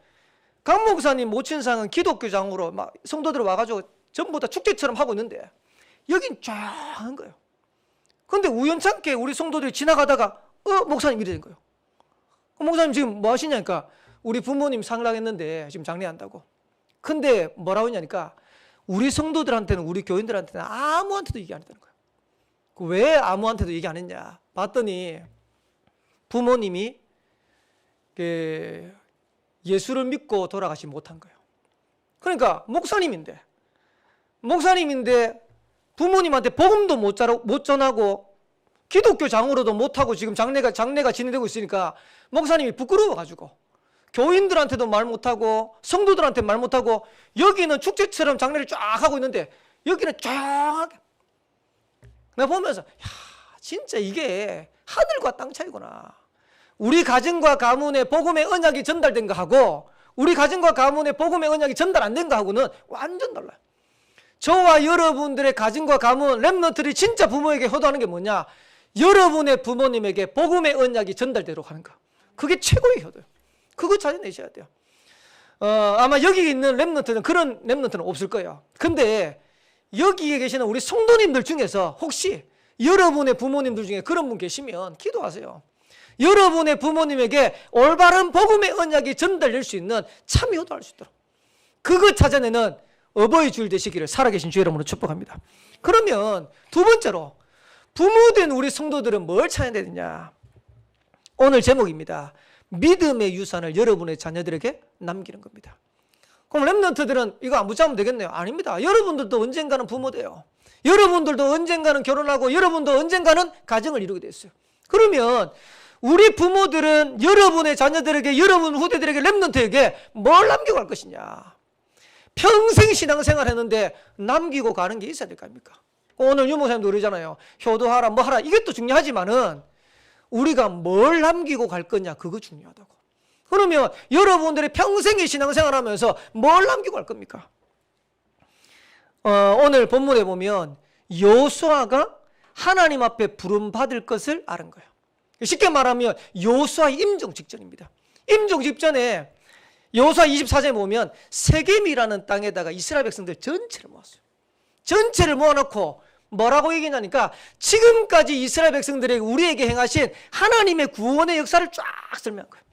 강 목사님 모친상은 기독교장으로 막 성도들 와가지고 전부 다 축제처럼 하고 있는데 여긴 쫙한 거예요. 근데 우연찮게 우리 성도들이 지나가다가 목사님 이래 된 거예요. 목사님 지금 뭐 하시냐니까 우리 부모님 상락했는데 지금 장례한다고. 근데 뭐라고 했냐니까 우리 성도들한테는 우리 교인들한테는 아무한테도 얘기 안 했다는 거예요. 왜 아무한테도 얘기 안 했냐 봤더니 부모님이 예수를 믿고 돌아가지 못한 거예요. 그러니까 목사님인데 부모님한테 복음도 못 전하고 기독교 장으로도 못하고 지금 장례가 진행되고 있으니까 목사님이 부끄러워가지고 교인들한테도 말 못하고 성도들한테 말 못하고 여기는 축제처럼 장례를 쫙 하고 있는데 여기는 쫙하게 내가 보면서 진짜 이게 하늘과 땅 차이구나. 우리 가정과 가문에 복음의 언약이 전달된 거하고 우리 가정과 가문에 복음의 언약이 전달 안 된 거하고는 완전 달라요. 저와 여러분들의 가정과 가문 렘넌트들이 진짜 부모에게 효도하는 게 뭐냐? 여러분의 부모님에게 복음의 언약이 전달되도록 하는 거. 그게 최고의 효도예요. 그거 찾아내셔야 돼요. 아마 여기 있는 렘넌트는 그런 렘넌트는 없을 거예요. 근데 여기에 계시는 우리 성도님들 중에서 혹시 여러분의 부모님들 중에 그런 분 계시면 기도하세요. 여러분의 부모님에게 올바른 복음의 언약이 전달될 수 있는 참 효도할 수 있도록 그거 찾아내는 어버이 주일 되시기를 살아계신 주 여러분으로 축복합니다. 그러면 두 번째로 부모된 우리 성도들은 뭘 찾아내야 되느냐? 오늘 제목입니다. 믿음의 유산을 여러분의 자녀들에게 남기는 겁니다. 그럼 렘넌트들은 이거 안 붙잡으면 되겠네요. 아닙니다. 여러분들도 언젠가는 부모 돼요. 여러분들도 언젠가는 결혼하고 여러분도 언젠가는 가정을 이루게 됐어요. 그러면 우리 부모들은 여러분의 자녀들에게 여러분 후대들에게 렘넌트에게 뭘 남기고 갈 것이냐? 평생 신앙생활 했는데 남기고 가는 게 있어야 될 거 아닙니까? 오늘 유목사님도 그러잖아요. 효도하라 뭐 하라 이게 또 중요하지만은 우리가 뭘 남기고 갈 거냐 그거 중요하다고. 그러면 여러분들의 평생의 신앙생활 하면서 뭘 남기고 갈 겁니까? 오늘 본문에 보면 여호수아가 하나님 앞에 부름받을 것을 아는 거예요. 쉽게 말하면 여호수아 임종 직전입니다. 임종 직전에 여호수아 24장에 보면 세겜이라는 땅에다가 이스라엘 백성들 전체를 모았어요. 전체를 모아놓고 뭐라고 얘기하냐니까 지금까지 이스라엘 백성들에게 우리에게 행하신 하나님의 구원의 역사를 쫙 설명한 거예요.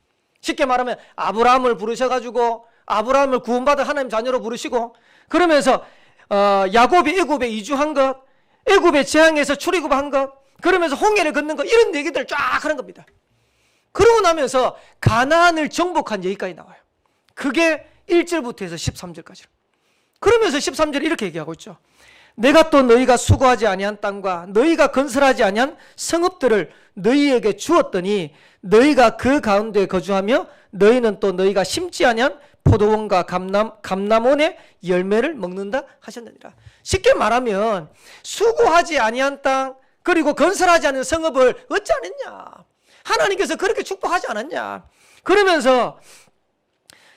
쉽게 말하면 아브라함을 부르셔가지고 아브라함을 구원받은 하나님 자녀로 부르시고 그러면서 야곱이 애굽에 이주한 것, 애굽의 재앙에서 출애굽한 것, 그러면서 홍해를 걷는 것 이런 얘기들을 쫙 하는 겁니다. 그러고 나면서 가나안을 정복한 얘기까지 나와요. 그게 1절부터 해서 13절까지. 그러면서 13절에 이렇게 얘기하고 있죠. 내가 또 너희가 수고하지 아니한 땅과 너희가 건설하지 아니한 성읍들을 너희에게 주었더니 너희가 그 가운데 거주하며 너희는 또 너희가 심지 아니한 포도원과 감람원의 열매를 먹는다 하셨느니라. 쉽게 말하면 수고하지 아니한 땅 그리고 건설하지 않은 성읍을 얻지 않았냐? 하나님께서 그렇게 축복하지 않았냐? 그러면서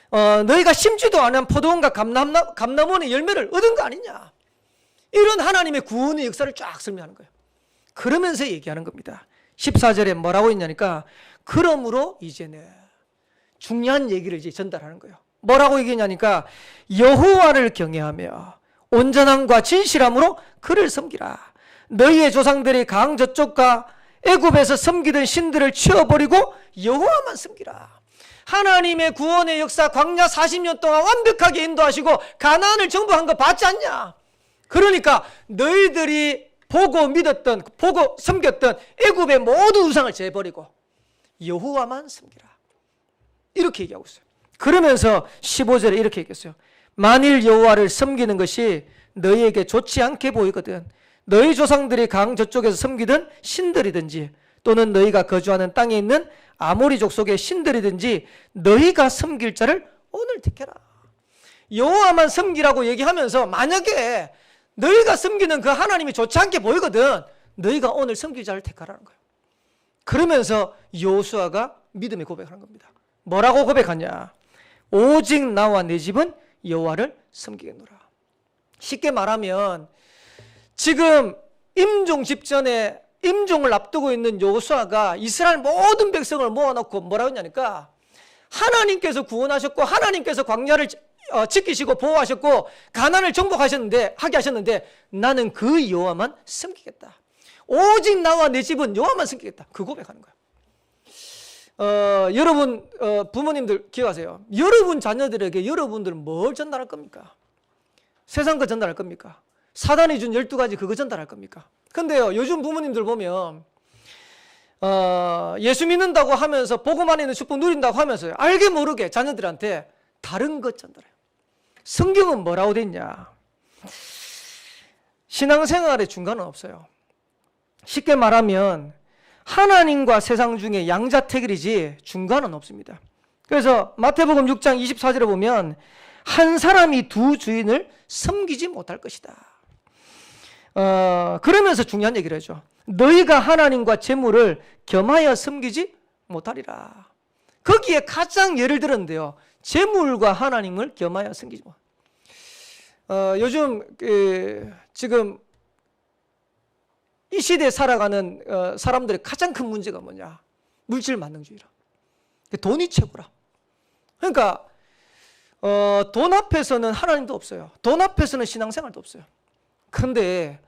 너희가 심지도 않은 포도원과 감람원의 열매를 얻은 거 아니냐? 이런 하나님의 구원의 역사를 쫙 설명하는 거예요. 그러면서 얘기하는 겁니다. 14절에 뭐라고 했냐니까 그러므로 이제는 중요한 얘기를 이제 전달하는 거예요. 뭐라고 얘기했냐니까 여호와를 경외하며 온전함과 진실함으로 그를 섬기라. 너희의 조상들이 강 저쪽과 애굽에서 섬기던 신들을 치워버리고 여호와만 섬기라. 하나님의 구원의 역사 광야 40년 동안 완벽하게 인도하시고 가나안을 정복한 거 봤지 않냐? 그러니까 너희들이 보고 믿었던 보고 섬겼던 애굽의 모든 우상을 제버리고 여호와만 섬기라. 이렇게 얘기하고 있어요. 그러면서 15절에 이렇게 얘기했어요. 만일 여호와를 섬기는 것이 너희에게 좋지 않게 보이거든 너희 조상들이 강 저쪽에서 섬기던 신들이든지 또는 너희가 거주하는 땅에 있는 아모리 족속의 신들이든지 너희가 섬길 자를 오늘 택해라. 여호와만 섬기라고 얘기하면서 만약에 너희가 섬기는 그 하나님이 좋지 않게 보이거든 너희가 오늘 섬길 자를 택하라는 거예요. 그러면서 여호수아가 믿음의 고백을 한 겁니다. 뭐라고 고백하냐? 오직 나와 내 집은 여호와를 섬기겠노라. 쉽게 말하면 지금 임종 직전에 임종을 앞두고 있는 여호수아가 이스라엘 모든 백성을 모아놓고 뭐라고 했냐니까 하나님께서 구원하셨고 하나님께서 광야를 지키시고 보호하셨고 가난을 정복하셨는데 하게 하셨는데 나는 그 여호와만 섬기겠다. 오직 나와 내 집은 여호와만 섬기겠다. 그 고백하는 거야. 여러분 부모님들 기억하세요. 여러분 자녀들에게 여러분들은 뭘 전달할 겁니까? 세상 거 전달할 겁니까? 사단이 준 12가지 그거 전달할 겁니까? 근데요, 요즘 부모님들 보면 예수 믿는다고 하면서 복음 안에 있는 축복 누린다고 하면서 알게 모르게 자녀들한테 다른 것 전달해요. 성경은 뭐라고 돼 있냐? 신앙생활의 중간은 없어요. 쉽게 말하면 하나님과 세상 중에 양자택일이지 중간은 없습니다. 그래서 마태복음 6장 24절에 보면 한 사람이 두 주인을 섬기지 못할 것이다. 그러면서 중요한 얘기를 하죠. 너희가 하나님과 재물을 겸하여 섬기지 못하리라. 거기에 가장 예를 들었는데요. 재물과 하나님을 겸하여 섬기지 못. 요즘 지금 이 시대에 살아가는 사람들의 가장 큰 문제가 뭐냐? 물질 만능주의라. 돈이 최고라. 그러니까 돈 앞에서는 하나님도 없어요. 돈 앞에서는 신앙생활도 없어요. 그런데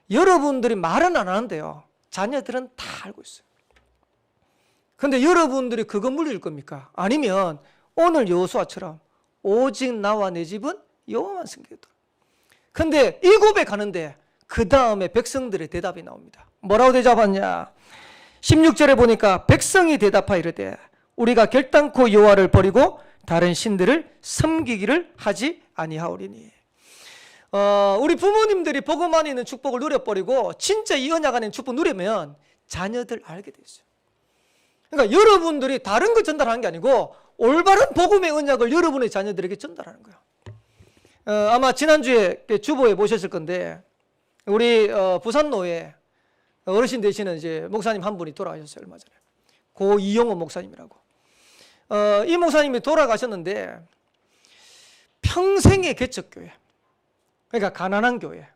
여러분들이 말은 안 하는데요. 자녀들은 다 알고 있어요. 그런데 여러분들이 그거 물릴 겁니까? 아니면 오늘 여호수아처럼 오직 나와 내 집은 여호와만 섬기겠다. 그런데 이 고백하는데 그 다음에 백성들의 대답이 나옵니다. 뭐라고 대답하냐? 16절에 보니까 백성이 대답하여 이르되 우리가 결단코 여호와를 버리고 다른 신들을 섬기기를 하지 아니하오리니. 우리 부모님들이 복음 안에 있는 축복을 누려버리고 진짜 이 언약 안에 있는 축복 누리면 자녀들 알게 돼 있어요. 그러니까 여러분들이 다른 거 전달하는 게 아니고 올바른 복음의 언약을 여러분의 자녀들에게 전달하는 거예요. 아마 지난주에 주보에 보셨을 건데 우리 부산노회 어르신 되시는 이제 목사님 한 분이 돌아가셨어요. 얼마 전에. 고 이용호 목사님이라고. 이 목사님이 돌아가셨는데 평생의 개척교회, 그러니까 가난한 교회,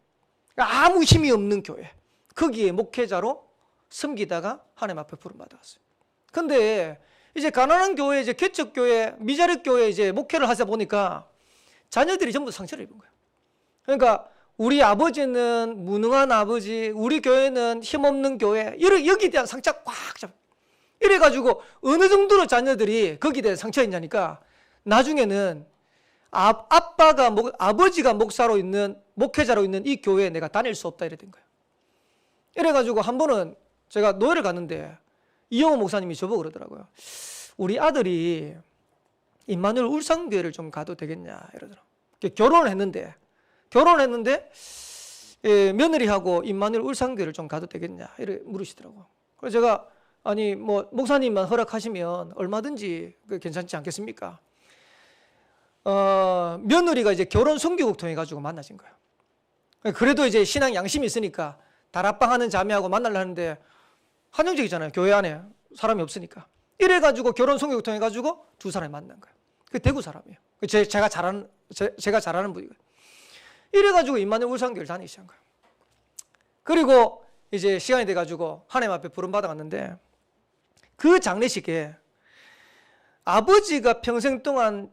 그러니까 아무 힘이 없는 교회, 거기에 목회자로 섬기다가 하나님 앞에 부름받았어요. 근데 이제 가난한 교회, 이제 개척교회, 미자립교회 이제 목회를 하다 보니까 자녀들이 전부 상처를 입은 거예요. 그러니까 우리 아버지는 무능한 아버지, 우리 교회는 힘없는 교회, 여기에 대한 상처가 꽉 잡아. 이래가지고 어느 정도로 자녀들이 거기에 대해 상처있냐니까 나중에는 아버지가 목사로 있는, 목회자로 있는 이 교회에 내가 다닐 수 없다 이래 된 거예요. 이래가지고 한 번은 제가 노예를 갔는데 이영호 목사님이 저보고 그러더라고요. 우리 아들이 임마누엘 울산교회를 좀 가도 되겠냐 이러더라고요. 결혼을 했는데 며느리하고 임마누엘 울산교회를 좀 가도 되겠냐 이렇게 물으시더라고요. 그래서 제가 아니 뭐 목사님만 허락하시면 얼마든지 괜찮지 않겠습니까? 며느리가 이제 결혼 선교국 통해 가지고 만나신 거예요. 그래도 이제 신앙 양심이 있으니까 다락방 하는 자매하고 만나려 하는데 한정적이잖아요. 교회 안에 사람이 없으니까. 이래가지고 결혼 선교국 통해 가지고 두 사람이 만난 거예요. 그 대구 사람이에요. 제가 잘하는 분이거든요. 이래가지고 임마누엘 울산교회를 다니시는 거예요. 그리고 이제 시간이 돼가지고 하나님 앞에 부름받아 갔는데 그 장례식에 아버지가 평생 동안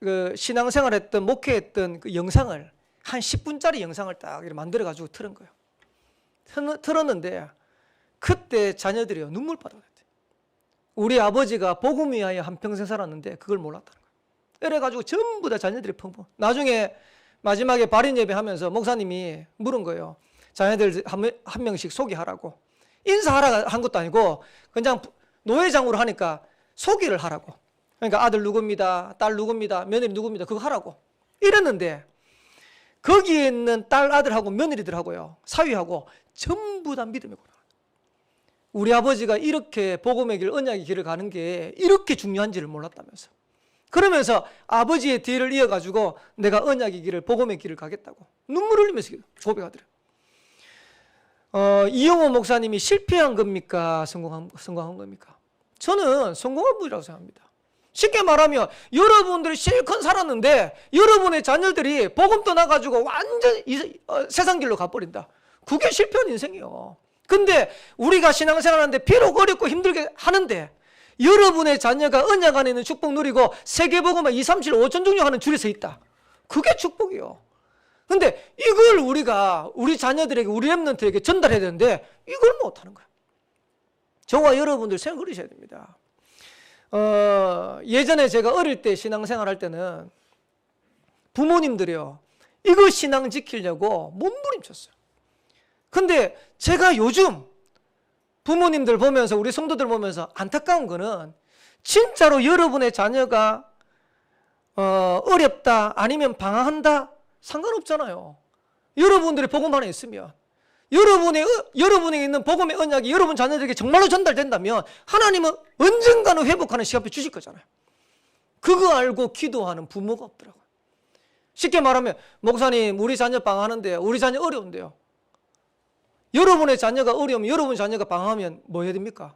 그 신앙생활했던 목회했던 그 영상을 한 10분짜리 영상을 딱 이렇게 만들어가지고 틀은 거예요. 틀었는데 그때 자녀들이요 눈물 바다였대. 우리 아버지가 복음 위하여 한평생 살았는데 그걸 몰랐다는 거예요. 이래가지고 전부 다 자녀들이 펑펑. 나중에 마지막에 발인 예배하면서 목사님이 물은 거예요. 자녀들 한 명씩 소개하라고. 인사하라 한 것도 아니고 그냥 노회장으로 하니까 소개를 하라고. 그러니까 아들 누구입니다, 딸 누구입니다, 며느리 누구입니다, 그거 하라고 이랬는데 거기에 있는 딸 아들하고 며느리들하고요 사위하고 전부 다 믿음의 고난. 우리 아버지가 이렇게 복음의 길, 언약의 길을 가는 게 이렇게 중요한지를 몰랐다면서. 그러면서 아버지의 뒤를 이어가지고 내가 언약의 길을, 복음의 길을 가겠다고 눈물 흘리면서 고백하더래요. 이영호 목사님이 실패한 겁니까? 성공한 겁니까? 저는 성공한 분이라고 생각합니다. 쉽게 말하면 여러분들이 실컷 살았는데 여러분의 자녀들이 복음 떠나가지고 완전 세상 길로 가버린다. 그게 실패한 인생이에요. 근데 우리가 신앙생활하는데 비록 어렵고 힘들게 하는데 여러분의 자녀가 언약 안에 있는 축복 누리고 세계복음화 2, 3, 7, 5천 종류 하는 줄에 서 있다. 그게 축복이요. 근데 이걸 우리가 우리 자녀들에게, 우리 렘넌트에게 전달해야 되는데 이걸 못하는 거예요. 저와 여러분들 생각을 하셔야 됩니다. 예전에 제가 어릴 때 신앙생활 할 때는 부모님들이요, 이거 신앙 지키려고 몸부림쳤어요. 근데 제가 요즘 부모님들 보면서, 우리 성도들 보면서 안타까운 거는, 진짜로 여러분의 자녀가 어렵다, 아니면 방황한다, 상관없잖아요. 여러분들이 복음 안에 있으면, 여러분에게 있는 복음의 언약이 여러분 자녀들에게 정말로 전달된다면 하나님은 언젠가는 회복하는 시간표 주실 거잖아요. 그거 알고 기도하는 부모가 없더라고요. 쉽게 말하면, 목사님 우리 자녀 방황하는데요, 우리 자녀 어려운데요. 여러분의 자녀가 어려우면, 여러분 자녀가 방황하면 뭐 해야 됩니까?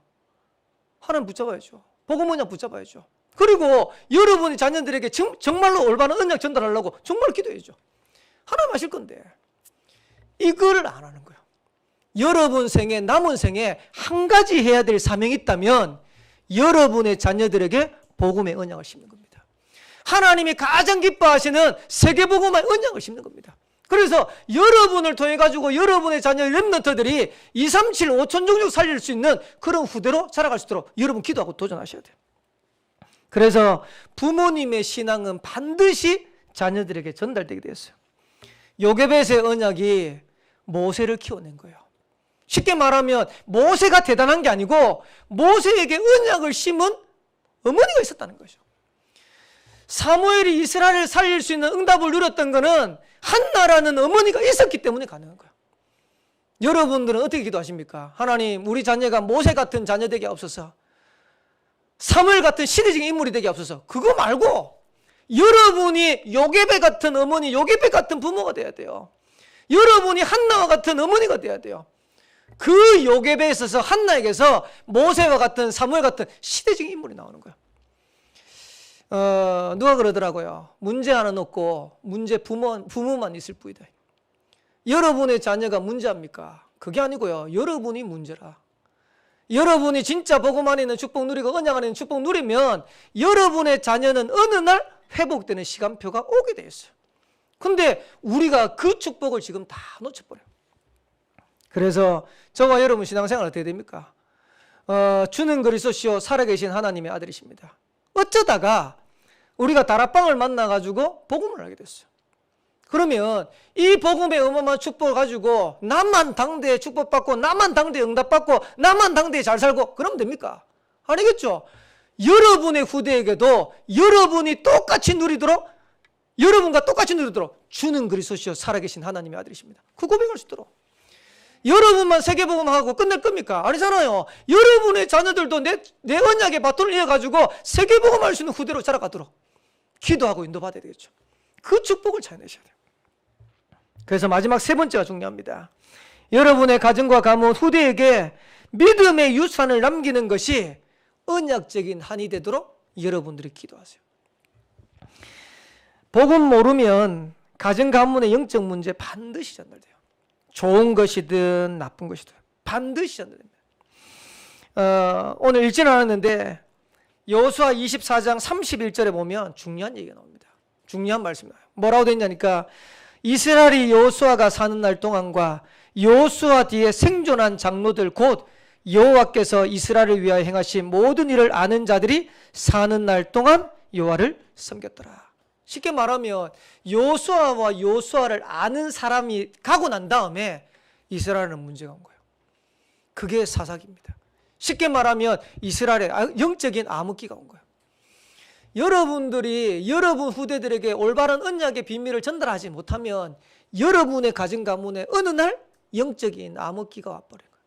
하나님 붙잡아야죠. 복음 언약 붙잡아야죠. 그리고 여러분의 자녀들에게 정말로 올바른 언약 전달하려고 정말 기도해야죠. 하나님 하실 건데 이걸 안 하는 거예요. 여러분 생에, 남은 생에 한 가지 해야 될 사명이 있다면 여러분의 자녀들에게 복음의 언약을 심는 겁니다. 하나님이 가장 기뻐하시는 세계복음의 언약을 심는 겁니다. 그래서 여러분을 통해 가지고 여러분의 자녀 렘넌트들이 237 5천종족 살릴 수 있는 그런 후대로 자라갈 수 있도록 여러분 기도하고 도전하셔야 돼요. 그래서 부모님의 신앙은 반드시 자녀들에게 전달되게 되었어요. 요게벳의 언약이 모세를 키워낸 거예요. 쉽게 말하면 모세가 대단한 게 아니고 모세에게 언약을 심은 어머니가 있었다는 거죠. 사무엘이 이스라엘을 살릴 수 있는 응답을 누렸던 것은 한나라는 어머니가 있었기 때문에 가능한 거예요. 여러분들은 어떻게 기도하십니까? 하나님, 우리 자녀가 모세 같은 자녀 되게 없어서, 사무엘 같은 시대적인 인물이 되게 없어서. 그거 말고 여러분이 요게벳 같은 어머니, 요게벳 같은 부모가 돼야 돼요. 여러분이 한나와 같은 어머니가 돼야 돼요. 그 요게벳에 있어서, 한나에게서 모세와 같은, 사무엘 같은 시대적인 인물이 나오는 거예요. 누가 그러더라고요. 문제 하나 없고 문제 부모만 있을 뿐이다. 여러분의 자녀가 문제합니까? 그게 아니고요, 여러분이 문제라. 여러분이 진짜 복음 안에 있는 축복 누리고 언약 안에 있는 축복 누리면 여러분의 자녀는 어느 날 회복되는 시간표가 오게 돼 있어요. 근데 우리가 그 축복을 지금 다 놓쳐버려요. 그래서 저와 여러분 신앙생활 어떻게 됩니까? 주는 그리스도시요 살아계신 하나님의 아들이십니다. 어쩌다가 우리가 다락방을 만나가지고 복음을 알게 됐어요. 그러면 이 복음의 어마어마한 축복을 가지고 나만 당대에 축복받고, 나만 당대에 응답받고, 나만 당대에 잘 살고 그러면 됩니까? 아니겠죠. 여러분의 후대에게도 여러분이 똑같이 누리도록, 여러분과 똑같이 누리도록 주는 그리스도시요 살아계신 하나님의 아들이십니다. 그 고백할 수 있도록. 여러분만 세계복음하고 끝낼 겁니까? 아니잖아요. 여러분의 자녀들도 내 언약의 바톤을 이어가지고 세계복음할 수 있는 후대로 자라가도록 기도하고 인도받아야 되겠죠. 그 축복을 찾아내셔야 돼요. 그래서 마지막 세 번째가 중요합니다. 여러분의 가정과 가문, 후대에게 믿음의 유산을 남기는 것이 언약적인 한이 되도록 여러분들이 기도하세요. 복음 모르면 가정 가문의 영적 문제 반드시 전달돼요. 좋은 것이든 나쁜 것이든 반드시 전달됩니다. 오늘 읽지는 않았는데 여호수아 24장 31절에 보면 중요한 얘기가 나옵니다. 중요한 말씀이 나와요. 뭐라고 되어 있냐니까, 이스라엘이 여호수아가 사는 날 동안과 여호수아 뒤에 생존한 장로들 곧 여호와께서 이스라엘을 위하여 행하신 모든 일을 아는 자들이 사는 날 동안 여호와를 섬겼더라. 쉽게 말하면 여호수아와 여호수아를 아는 사람이 가고 난 다음에 이스라엘은 문제가 온 거예요. 그게 사사기입니다. 쉽게 말하면 이스라엘의 영적인 암흑기가 온 거예요. 여러분들이 여러분 후대들에게 올바른 언약의 비밀을 전달하지 못하면 여러분의 가정 가문에 어느 날 영적인 암흑기가 와버린 거예요.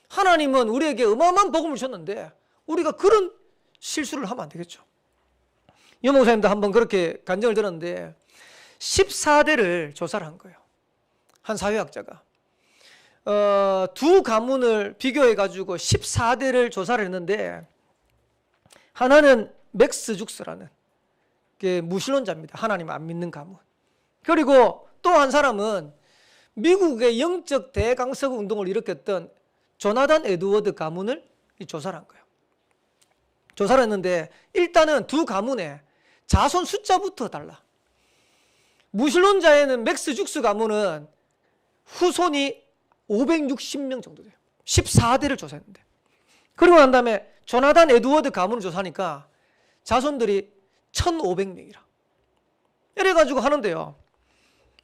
하나님은 우리에게 어마어마한 복음을 줬는데 우리가 그런 실수를 하면 안 되겠죠. 유 목사님도 한번 그렇게 간증을 들었는데 14대를 조사를 한 거예요. 한 사회학자가. 두 가문을 비교해가지고 14대를 조사를 했는데, 하나는 맥스 죽스라는 무신론자입니다. 하나님 안 믿는 가문. 그리고 또 한 사람은 미국의 영적 대강석 운동을 일으켰던 조나단 에드워드 가문을 조사를 한 거예요. 조사를 했는데 일단은 두 가문의 자손 숫자부터 달라. 무신론자에는 맥스 죽스 가문은 후손이 560명 정도 돼요. 14대를 조사했는데. 그리고 난 다음에 조나단 에드워드 가문을 조사하니까 자손들이 1500명이라. 이래가지고 하는데요.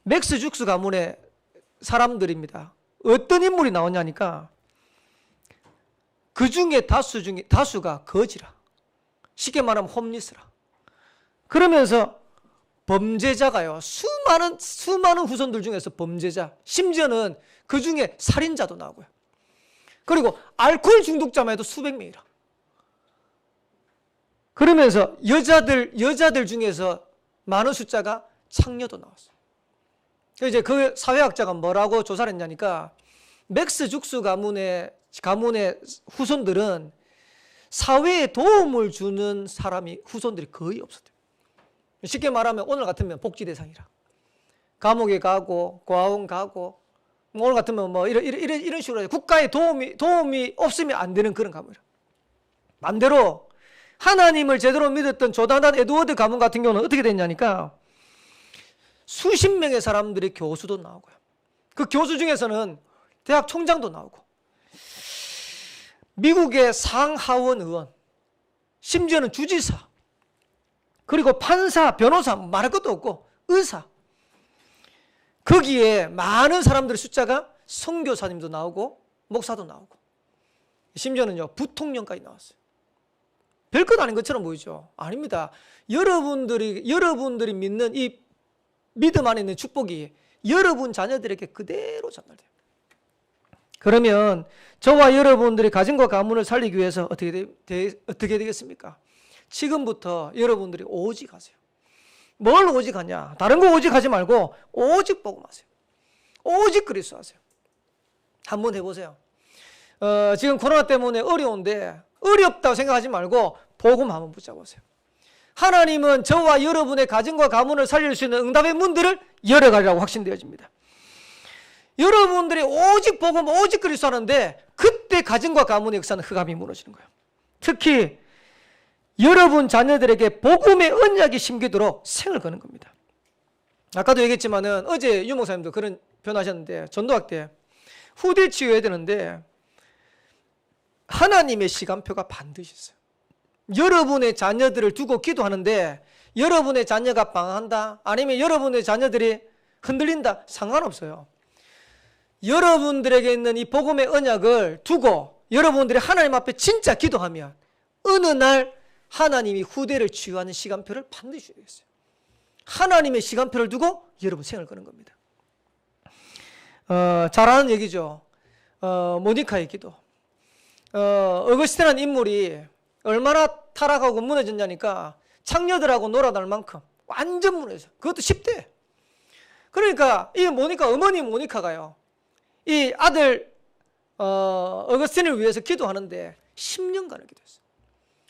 맥스 죽스 가문의 사람들입니다. 어떤 인물이 나오냐니까 그 중에 다수가 거지라. 쉽게 말하면 홈리스라. 그러면서 범죄자가요. 수많은 후손들 중에서 범죄자, 심지어는 그 중에 살인자도 나오고요. 그리고 알코올 중독자만 해도 수백 명이라. 그러면서 여자들 중에서 많은 숫자가 창녀도 나왔어요. 이제 그 사회학자가 뭐라고 조사를 했냐니까 맥스 죽스 가문의 후손들은 사회에 도움을 주는 사람이 후손들이 거의 없었대요. 쉽게 말하면 오늘 같으면 복지 대상이라. 감옥에 가고 고아원 가고 오늘 같으면 뭐 이런 식으로 국가의 도움이 없으면 안 되는 그런 가문이라. 반대로 하나님을 제대로 믿었던 조나단 에드워드 가문 같은 경우는 어떻게 됐냐니까 수십 명의 사람들이 교수도 나오고요. 그 교수 중에서는 대학 총장도 나오고 미국의 상하원 의원, 심지어는 주지사, 그리고 판사, 변호사 말할 것도 없고 의사. 거기에 많은 사람들의 숫자가 선교사님도 나오고 목사도 나오고 심지어는요 부통령까지 나왔어요. 별것 아닌 것처럼 보이죠? 아닙니다. 여러분들이 믿는 이 믿음 안에 있는 축복이 여러분 자녀들에게 그대로 전달돼요. 그러면 저와 여러분들이 가정과 가문을 살리기 위해서 어떻게 되겠습니까? 지금부터 여러분들이 오직 하세요. 뭘 오직 하냐? 다른 거 오직 하지 말고 오직 복음하세요. 오직 그리스도 하세요. 한번 해보세요. 지금 코로나 때문에 어려운데 어렵다고 생각하지 말고 복음 한번 붙잡으세요. 하나님은 저와 여러분의 가정과 가문을 살릴 수 있는 응답의 문들을 열어가리라고 확신되어집니다. 여러분들이 오직 복음, 오직 그리스도 하는데 그때 가정과 가문의 역사는 흑암이 무너지는 거예요. 특히 여러분 자녀들에게 복음의 언약이 심기도록 생을 거는 겁니다. 아까도 얘기했지만은 어제 유 목사님도 그런 표현하셨는데 전도학 때 후대 치유해야 되는데 하나님의 시간표가 반드시 있어요. 여러분의 자녀들을 두고 기도하는데 여러분의 자녀가 방황한다 아니면 여러분의 자녀들이 흔들린다 상관없어요. 여러분들에게 있는 이 복음의 언약을 두고 여러분들이 하나님 앞에 진짜 기도하면 어느 날 하나님이 후대를 치유하는 시간표를 반드시 주겠어요. 하나님의 시간표를 두고 여러분 생을 거는 겁니다. 잘 아는 얘기죠. 모니카의 기도. 어거스틴이라는 인물이 얼마나 타락하고 무너졌냐니까 창녀들하고 놀아날 만큼 완전 무너졌어요. 그것도 10대. 그러니까 이 모니카, 어머니 모니카가요. 이 아들 어거스틴을 위해서 기도하는데 10년간을 기도했어요.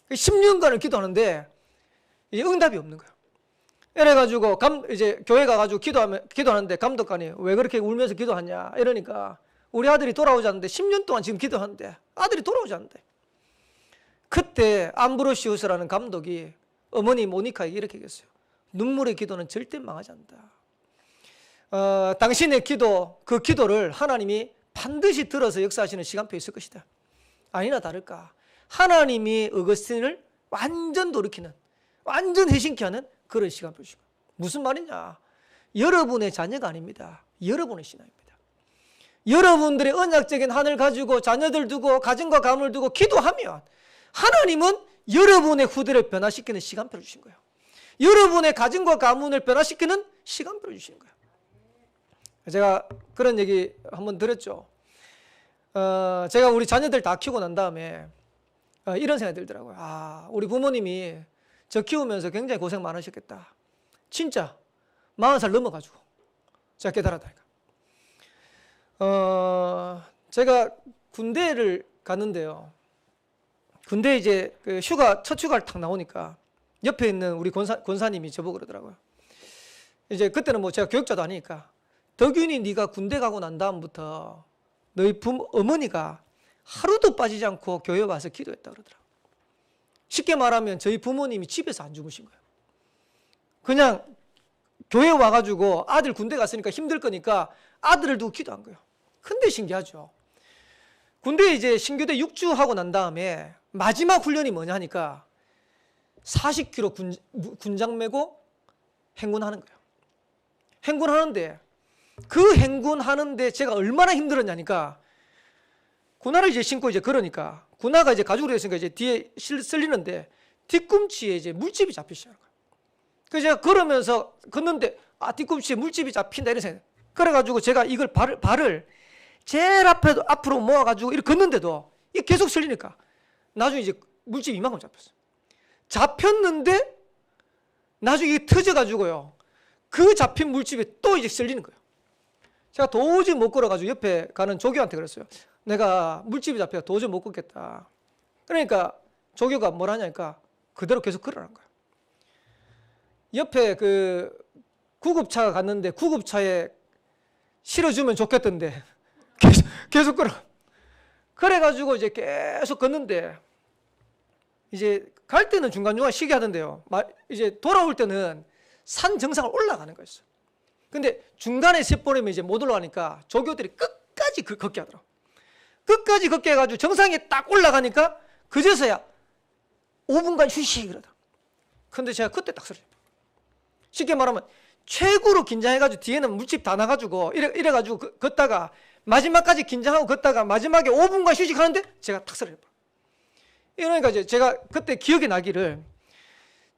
10년간을 기도하는데 이제 응답이 없는 거예요. 이래가지고 이제 교회 가가지고 기도하는데 감독관이 왜 그렇게 울면서 기도하냐 이러니까 우리 아들이 돌아오지 않는데 10년 동안 지금 기도하는데 아들이 돌아오지 않는데 그때 암브로시우스라는 감독이 어머니 모니카에게 이렇게 얘기했어요. 눈물의 기도는 절대 망하지 않는다. 당신의 기도, 그 기도를 하나님이 반드시 들어서 역사하시는 시간표에 있을 것이다. 아니나 다를까 하나님이 어거스틴을 완전 돌이키는 완전 회심케 하는 그런 시간표를 주시고 무슨 말이냐 여러분의 자녀가 아닙니다. 여러분의 신앙입니다. 여러분들의 언약적인 한을 가지고 자녀들 두고 가정과 가문을 두고 기도하면 하나님은 여러분의 후대를 변화시키는 시간표를 주신 거예요. 여러분의 가정과 가문을 변화시키는 시간표를 주시는 거예요. 제가 그런 얘기 한번 들었죠. 제가 우리 자녀들 다 키우고 난 다음에 이런 생각이 들더라고요. 우리 부모님이 저 키우면서 굉장히 고생 많으셨겠다. 진짜 40살 넘어가지고 제가 깨달았다니까. 제가 군대를 갔는데요. 군대 이제 그 첫 휴가를 탁 나오니까 옆에 있는 우리 권사님이 저보고 그러더라고요. 이제 그때는 뭐 제가 교육자도 아니니까 덕윤이 네가 군대 가고 난 다음부터 너희 어머니가 하루도 빠지지 않고 교회 와서 기도했다 그러더라고요. 쉽게 말하면 저희 부모님이 집에서 안 주무신 거예요. 그냥 교회 와가지고 아들 군대 갔으니까 힘들 거니까 아들을 두고 기도한 거예요. 근데 신기하죠. 군대 이제 신교대 6주 하고 난 다음에 마지막 훈련이 뭐냐 하니까 40km 군장 메고 행군하는 거예요. 행군하는데 그 행군하는데 제가 얼마나 힘들었냐니까 군화를 이제 신고 이제 그러니까 군화가 이제 가죽으로 했으니까 이제 뒤에 쓸리는데 뒤꿈치에 이제 물집이 잡히기 시작한 거예요. 그래서 제가 걸으면서 걷는데 뒤꿈치에 물집이 잡힌다 이런 생각. 그래가지고 제가 이걸 발을 제일 앞으로 모아가지고 이렇게 걷는데도 이게 계속 쓸리니까 나중에 이제 물집이 이만큼 잡혔어요. 잡혔는데 나중에 이게 터져가지고요. 그 잡힌 물집이 또 이제 쓸리는 거예요. 제가 도저히 못 걸어가지고 옆에 가는 조교한테 그랬어요. 내가 물집이 잡혀서 도저히 못 걷겠다. 그러니까 조교가 뭐라 하냐니까 그대로 계속 걸으라는 거예요. 옆에 그 구급차가 갔는데 구급차에 실어주면 좋겠던데 계속 걸어. 그래가지고 이제 계속 걷는데 이제 갈 때는 중간중간 쉬게 하던데요. 이제 돌아올 때는 산 정상을 올라가는 거였어요. 근데 중간에 세번이면 이제 못 올라가니까 조교들이 끝까지 걷게 하더라고. 끝까지 걷게 해가지고 정상에 딱 올라가니까 그제서야 5분간 휴식 그러다. 근데 제가 그때 딱 쓰러져요. 쉽게 말하면 최고로 긴장해가지고 뒤에는 물집 다 나가지고 이래가지고 걷다가 마지막까지 긴장하고 걷다가 마지막에 5분간 휴식하는데 제가 탁 쓰러져요. 이러니까 이제 제가 그때 기억이 나기를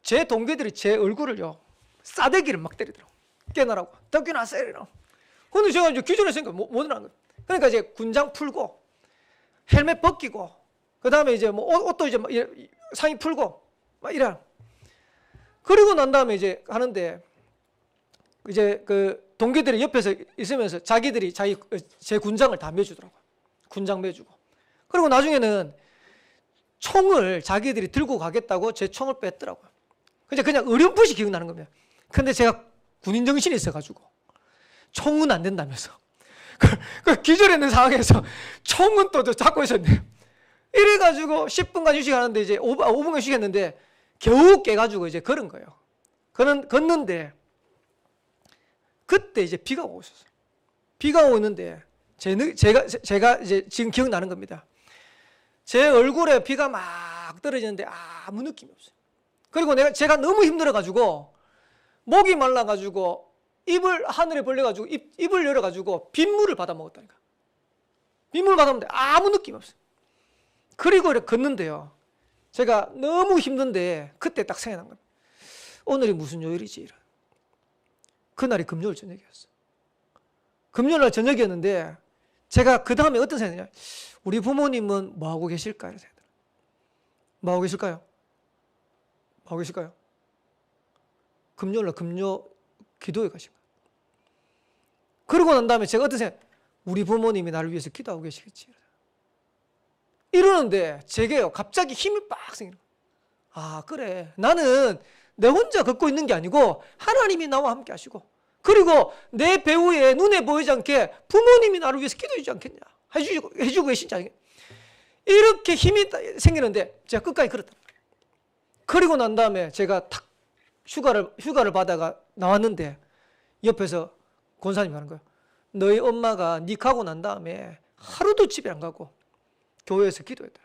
제 동기들이 제 얼굴을요 싸대기를 막 때리더라고. 깨나라고. 더 깨나세요. 이러고. 근데 제가 이제 기절했으니까 못 일어난 거예요. 그러니까 이제 군장 풀고 헬멧 벗기고 그 다음에 이제 뭐 옷도 이제 상의 풀고 막 이래. 그리고 난 다음에 이제 하는데 이제 그 동기들이 옆에서 있으면서 자기들이 제 군장을 다 매주더라고요. 군장 매주고. 그리고 나중에는 총을 자기들이 들고 가겠다고 제 총을 뺐더라고요. 그냥 어렴풋이 기억나는 겁니다. 근데 제가 군인 정신이 있어가지고 총은 안 된다면서 그 기절했는 상황에서 총은 또 잡고 있었네. 이래가지고 10분간 휴식하는데 이제 5분간 휴식했는데 겨우 깨가지고 이제 걸은 거예요. 걷는데 그때 이제 비가 오고 있었어요. 비가 오고 있는데 제가 이제 지금 기억나는 겁니다. 제 얼굴에 비가 막 떨어지는데 아무 느낌이 없어요. 그리고 제가 너무 힘들어가지고 목이 말라가지고 입을 하늘에 벌려가지고 입을 열어가지고 빗물을 받아 먹었다니까. 빗물 받아 먹는데 아무 느낌이 없어요. 그리고 이렇게 걷는데요. 제가 너무 힘든데 그때 딱 생각난 겁니다. 오늘이 무슨 요일이지? 그날이 금요일 저녁이었어요. 금요일 날 저녁이었는데 제가 그 다음에 어떤 생각이냐? 우리 부모님은 뭐 하고 계실까? 이런 생각. 뭐 하고 계실까요? 뭐 하고 계실까요? 금요일 날 금요 기도에 가신 거예요. 그러고 난 다음에 제가 어떤 생각? 우리 부모님이 나를 위해서 기도하고 계시겠지. 이러는데 제게요 갑자기 힘이 빡 생기는 거예요. 아 그래 나는 내 혼자 걷고 있는 게 아니고 하나님이 나와 함께 하시고 그리고 내 배후에 눈에 보이지 않게 부모님이 나를 위해서 기도해 주지 않겠냐 해주고 계신지 않겠냐 이렇게 힘이 생기는데 제가 끝까지 걸었다. 그리고 난 다음에 제가 탁 휴가를 받아가 나왔는데 옆에서 권사님이 하는 거예요. 너희 엄마가 니 가고 난 다음에 하루도 집에 안 가고 교회에서 기도했다.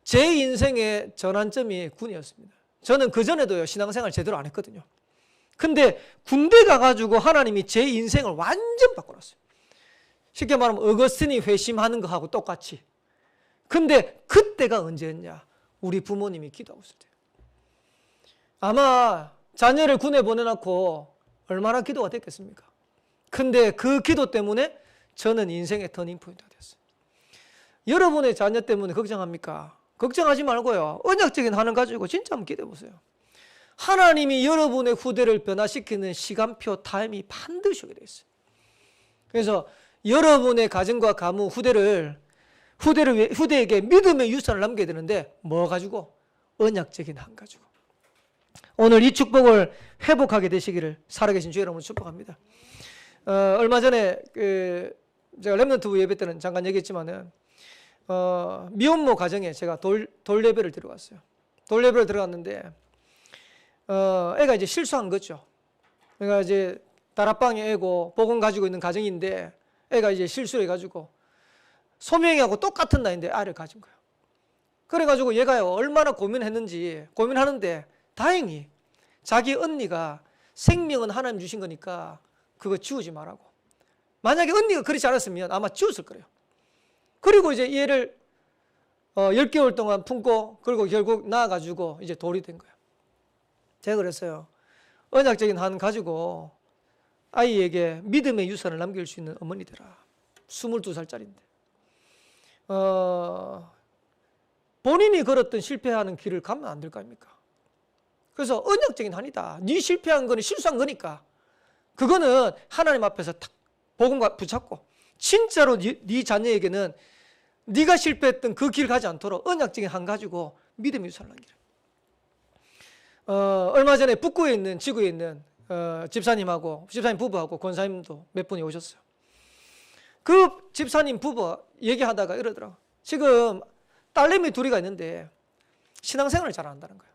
제 인생의 전환점이 군이었습니다. 저는 그전에도요 신앙생활 제대로 안 했거든요. 근데 군대 가가지고 하나님이 제 인생을 완전 바꿔놨어요. 쉽게 말하면 어거스틴이 회심하는 거하고 똑같이. 근데 그때가 언제였냐? 우리 부모님이 기도하고 있을 때. 아마 자녀를 군에 보내놓고 얼마나 기도가 됐겠습니까? 근데 그 기도 때문에 저는 인생의 터닝포인트가 됐어요. 여러분의 자녀 때문에 걱정합니까? 걱정하지 말고요. 언약적인 하나님 가지고 진짜 한번 기도해 보세요. 하나님이 여러분의 후대를 변화시키는 시간표 타임이 반드시 오게 되어 있어요. 그래서 여러분의 가정과 가문 후대에게 믿음의 유산을 남겨야 되는데 뭐 가지고? 언약적인 한 가지고. 오늘 이 축복을 회복하게 되시기를 살아계신 주 여러분 축복합니다. 얼마 전에 제가 렘넌트 예배 때는 잠깐 얘기했지만은 미혼모 가정에 제가 돌 예배를 들어갔어요. 돌 예배를 들어갔는데 애가 이제 실수한 거죠. 그러니까 이제 다락방에 애고 복음 가지고 있는 가정인데 애가 이제 실수를 해가지고 소명이하고 똑같은 나이인데 아이를 가진 거예요. 그래가지고 얘가 얼마나 고민했는지 고민하는데 다행히 자기 언니가 생명은 하나님 주신 거니까 그거 지우지 말라고. 만약에 언니가 그렇지 않았으면 아마 지웠을 거예요. 그리고 이제 얘를 10개월 동안 품고 그리고 결국 낳아가지고 이제 돌이 된 거예요. 제가 그랬어요. 언약적인 한 가지고 아이에게 믿음의 유산을 남길 수 있는 어머니 되라. 22살짜리인데. 본인이 걸었던 실패하는 길을 가면 안 될 거 아닙니까? 그래서 언약적인 한이다. 네 실패한 거는 실수한 거니까. 그거는 하나님 앞에서 탁 복음과 붙잡고 진짜로 네 자녀에게는 네가 실패했던 그 길 가지 않도록 언약적인 한 가지고 믿음의 유산을 남기라. 얼마 전에 북구에 있는 지구에 있는 집사님 부부하고 권사님도 몇 분이 오셨어요. 그 집사님 부부 얘기하다가 이러더라고요. 지금 딸내미 둘이가 있는데 신앙생활을 잘 안 한다는 거예요.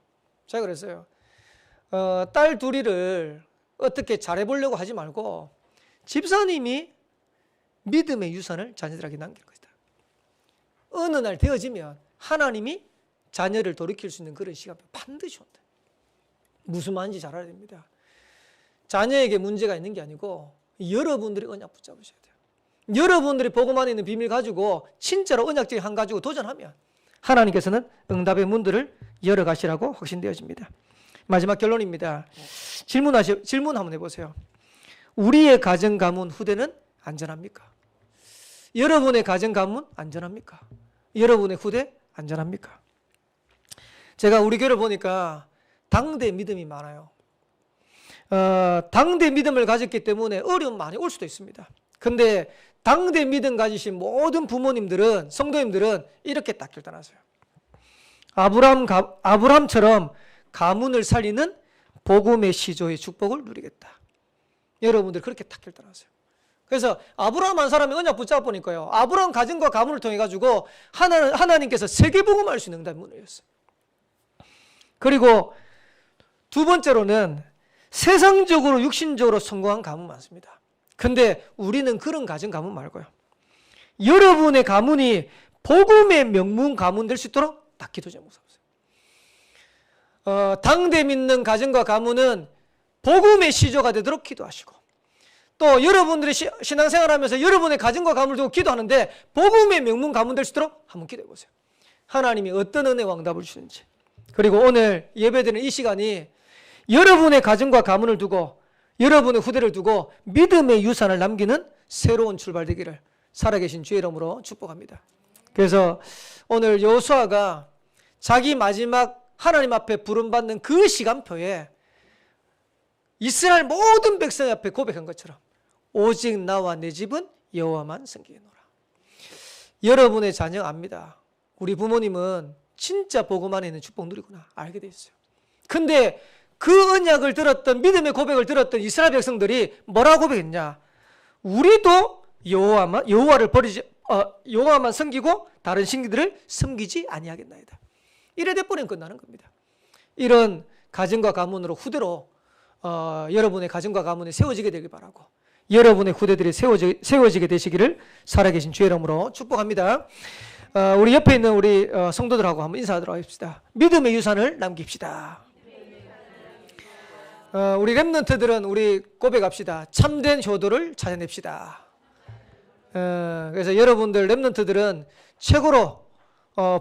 제가 그랬어요. 딸 둘이를 어떻게 잘해보려고 하지 말고 집사님이 믿음의 유산을 자녀들에게 남길 것이다. 어느 날 되어지면 하나님이 자녀를 돌이킬 수 있는 그런 시간이 반드시 온다. 무슨 말인지 잘 알아야 됩니다. 자녀에게 문제가 있는 게 아니고 여러분들이 언약 붙잡으셔야 돼요. 여러분들이 복음 안에 있는 비밀 가지고 진짜로 언약적인 한 가지고 도전하면 하나님께서는 응답의 문들을 열어가시라고 확신되어집니다. 마지막 결론입니다. 질문 한번 해보세요. 우리의 가정 가문 후대는 안전합니까? 여러분의 가정 가문 안전합니까? 여러분의 후대 안전합니까? 제가 우리 교회를 보니까 당대 믿음이 많아요. 당대 믿음을 가졌기 때문에 어려움 많이 올 수도 있습니다. 근데 당대 믿음 가지신 모든 부모님들은, 성도님들은 이렇게 딱 결단하세요. 아브람처럼 가문을 살리는 복음의 시조의 축복을 누리겠다. 여러분들 그렇게 딱 결단하세요. 그래서 아브라함 한 사람이 언약 붙잡아 보니까요, 아브라함 가정과 가문을 통해 가지고 하나님께서 세계 복음할 수 있는 응답의 문을 열었어요. 그리고 두 번째로는 세상적으로 육신적으로 성공한 가문 많습니다. 근데 우리는 그런 가정 가문 말고요, 여러분의 가문이 복음의 명문 가문 될 수 있도록 딱 기도 제목 삼으세요. 당대 믿는 가정과 가문은 복음의 시조가 되도록 기도하시고, 또 여러분들이 신앙생활하면서 여러분의 가정과 가문을 두고 기도하는데 복음의 명문 가문 될 수 있도록 한번 기도해 보세요. 하나님이 어떤 은혜와 응답을 주시는지. 그리고 오늘 예배드리는 이 시간이 여러분의 가정과 가문을 두고 여러분의 후대를 두고 믿음의 유산을 남기는 새로운 출발 되기를 살아계신 주의 이름으로 축복합니다. 그래서 오늘 여호수아가 자기 마지막 하나님 앞에 부름받는 그 시간표에 이스라엘 모든 백성 앞에 고백한 것처럼 오직 나와 내 집은 여호와만 섬기노라. 여러분의 자녀 압니다. 우리 부모님은 진짜 복음 안에 있는 축복 누리구나 알게 돼 있어요. 근데 그 언약을 들었던, 믿음의 고백을 들었던 이스라엘 백성들이 뭐라고 고백했냐? 우리도 여호와만 섬기고 다른 신기들을 섬기지 아니하겠나이다. 이래 돼버리면 끝나는 겁니다. 이런 가정과 가문으로 후대로 여러분의 가정과 가문이 세워지게 되길 바라고, 여러분의 후대들이 세워지게 되시기를 살아계신 주의 이름으로 축복합니다. 우리 옆에 있는 우리 성도들하고 한번 인사하도록 하겠습니다. 믿음의 유산을 남깁시다. 우리 렘넌트들은 우리 고백합시다. 참된 효도를 찾아냅시다. 그래서 여러분들 렘넌트들은 최고로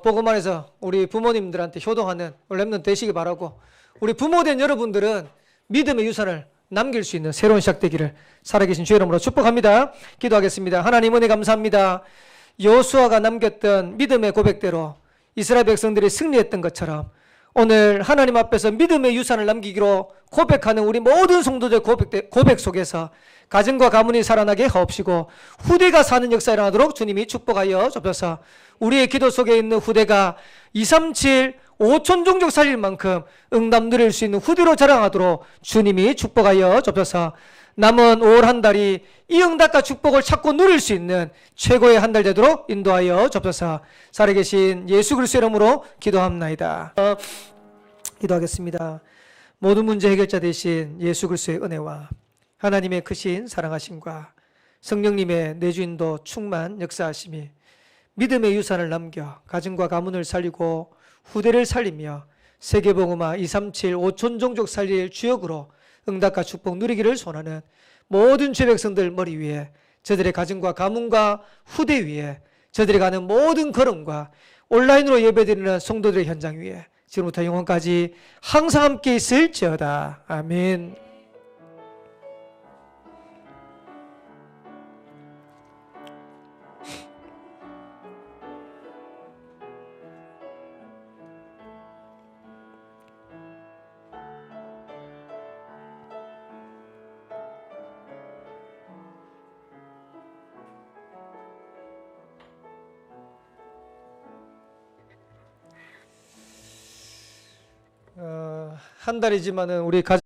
복음 안에서 우리 부모님들한테 효도하는 렘넌트 되시기 바라고, 우리 부모된 여러분들은 믿음의 유산을 남길 수 있는 새로운 시작되기를 살아계신 주의 이름으로 축복합니다. 기도하겠습니다. 하나님 은혜 감사합니다. 여호수아가 남겼던 믿음의 고백대로 이스라엘 백성들이 승리했던 것처럼 오늘 하나님 앞에서 믿음의 유산을 남기기로 고백하는 우리 모든 성도들 고백 속에서 가정과 가문이 살아나게 하옵시고 후대가 사는 역사 일어나도록 주님이 축복하여 주옵소서. 우리의 기도 속에 있는 후대가 237 5천 종족 살릴 만큼 응답 누릴 수 있는 후대로 자랑하도록 주님이 축복하여 주옵소서. 남은 5월 한 달이 이 응답과 축복을 찾고 누릴 수 있는 최고의 한 달 되도록 인도하여 주옵소서. 살아계신 예수 그리스도의 이름으로 기도합나이다. 기도하겠습니다. 모든 문제 해결자 되신 예수 그리스도의 은혜와 하나님의 크신 사랑하심과 성령님의 내주인도 충만 역사하심이 믿음의 유산을 남겨 가정과 가문을 살리고 후대를 살리며 세계복음화 237 5천 종족 살릴 주역으로 응답과 축복 누리기를 소원하는 모든 죄 백성들 머리 위에, 저들의 가정과 가문과 후대 위에, 저들이 가는 모든 걸음과 온라인으로 예배드리는 성도들의 현장 위에 지금부터 영원까지 항상 함께 있을지어다. 아멘. 한 달이지만은 우리 가족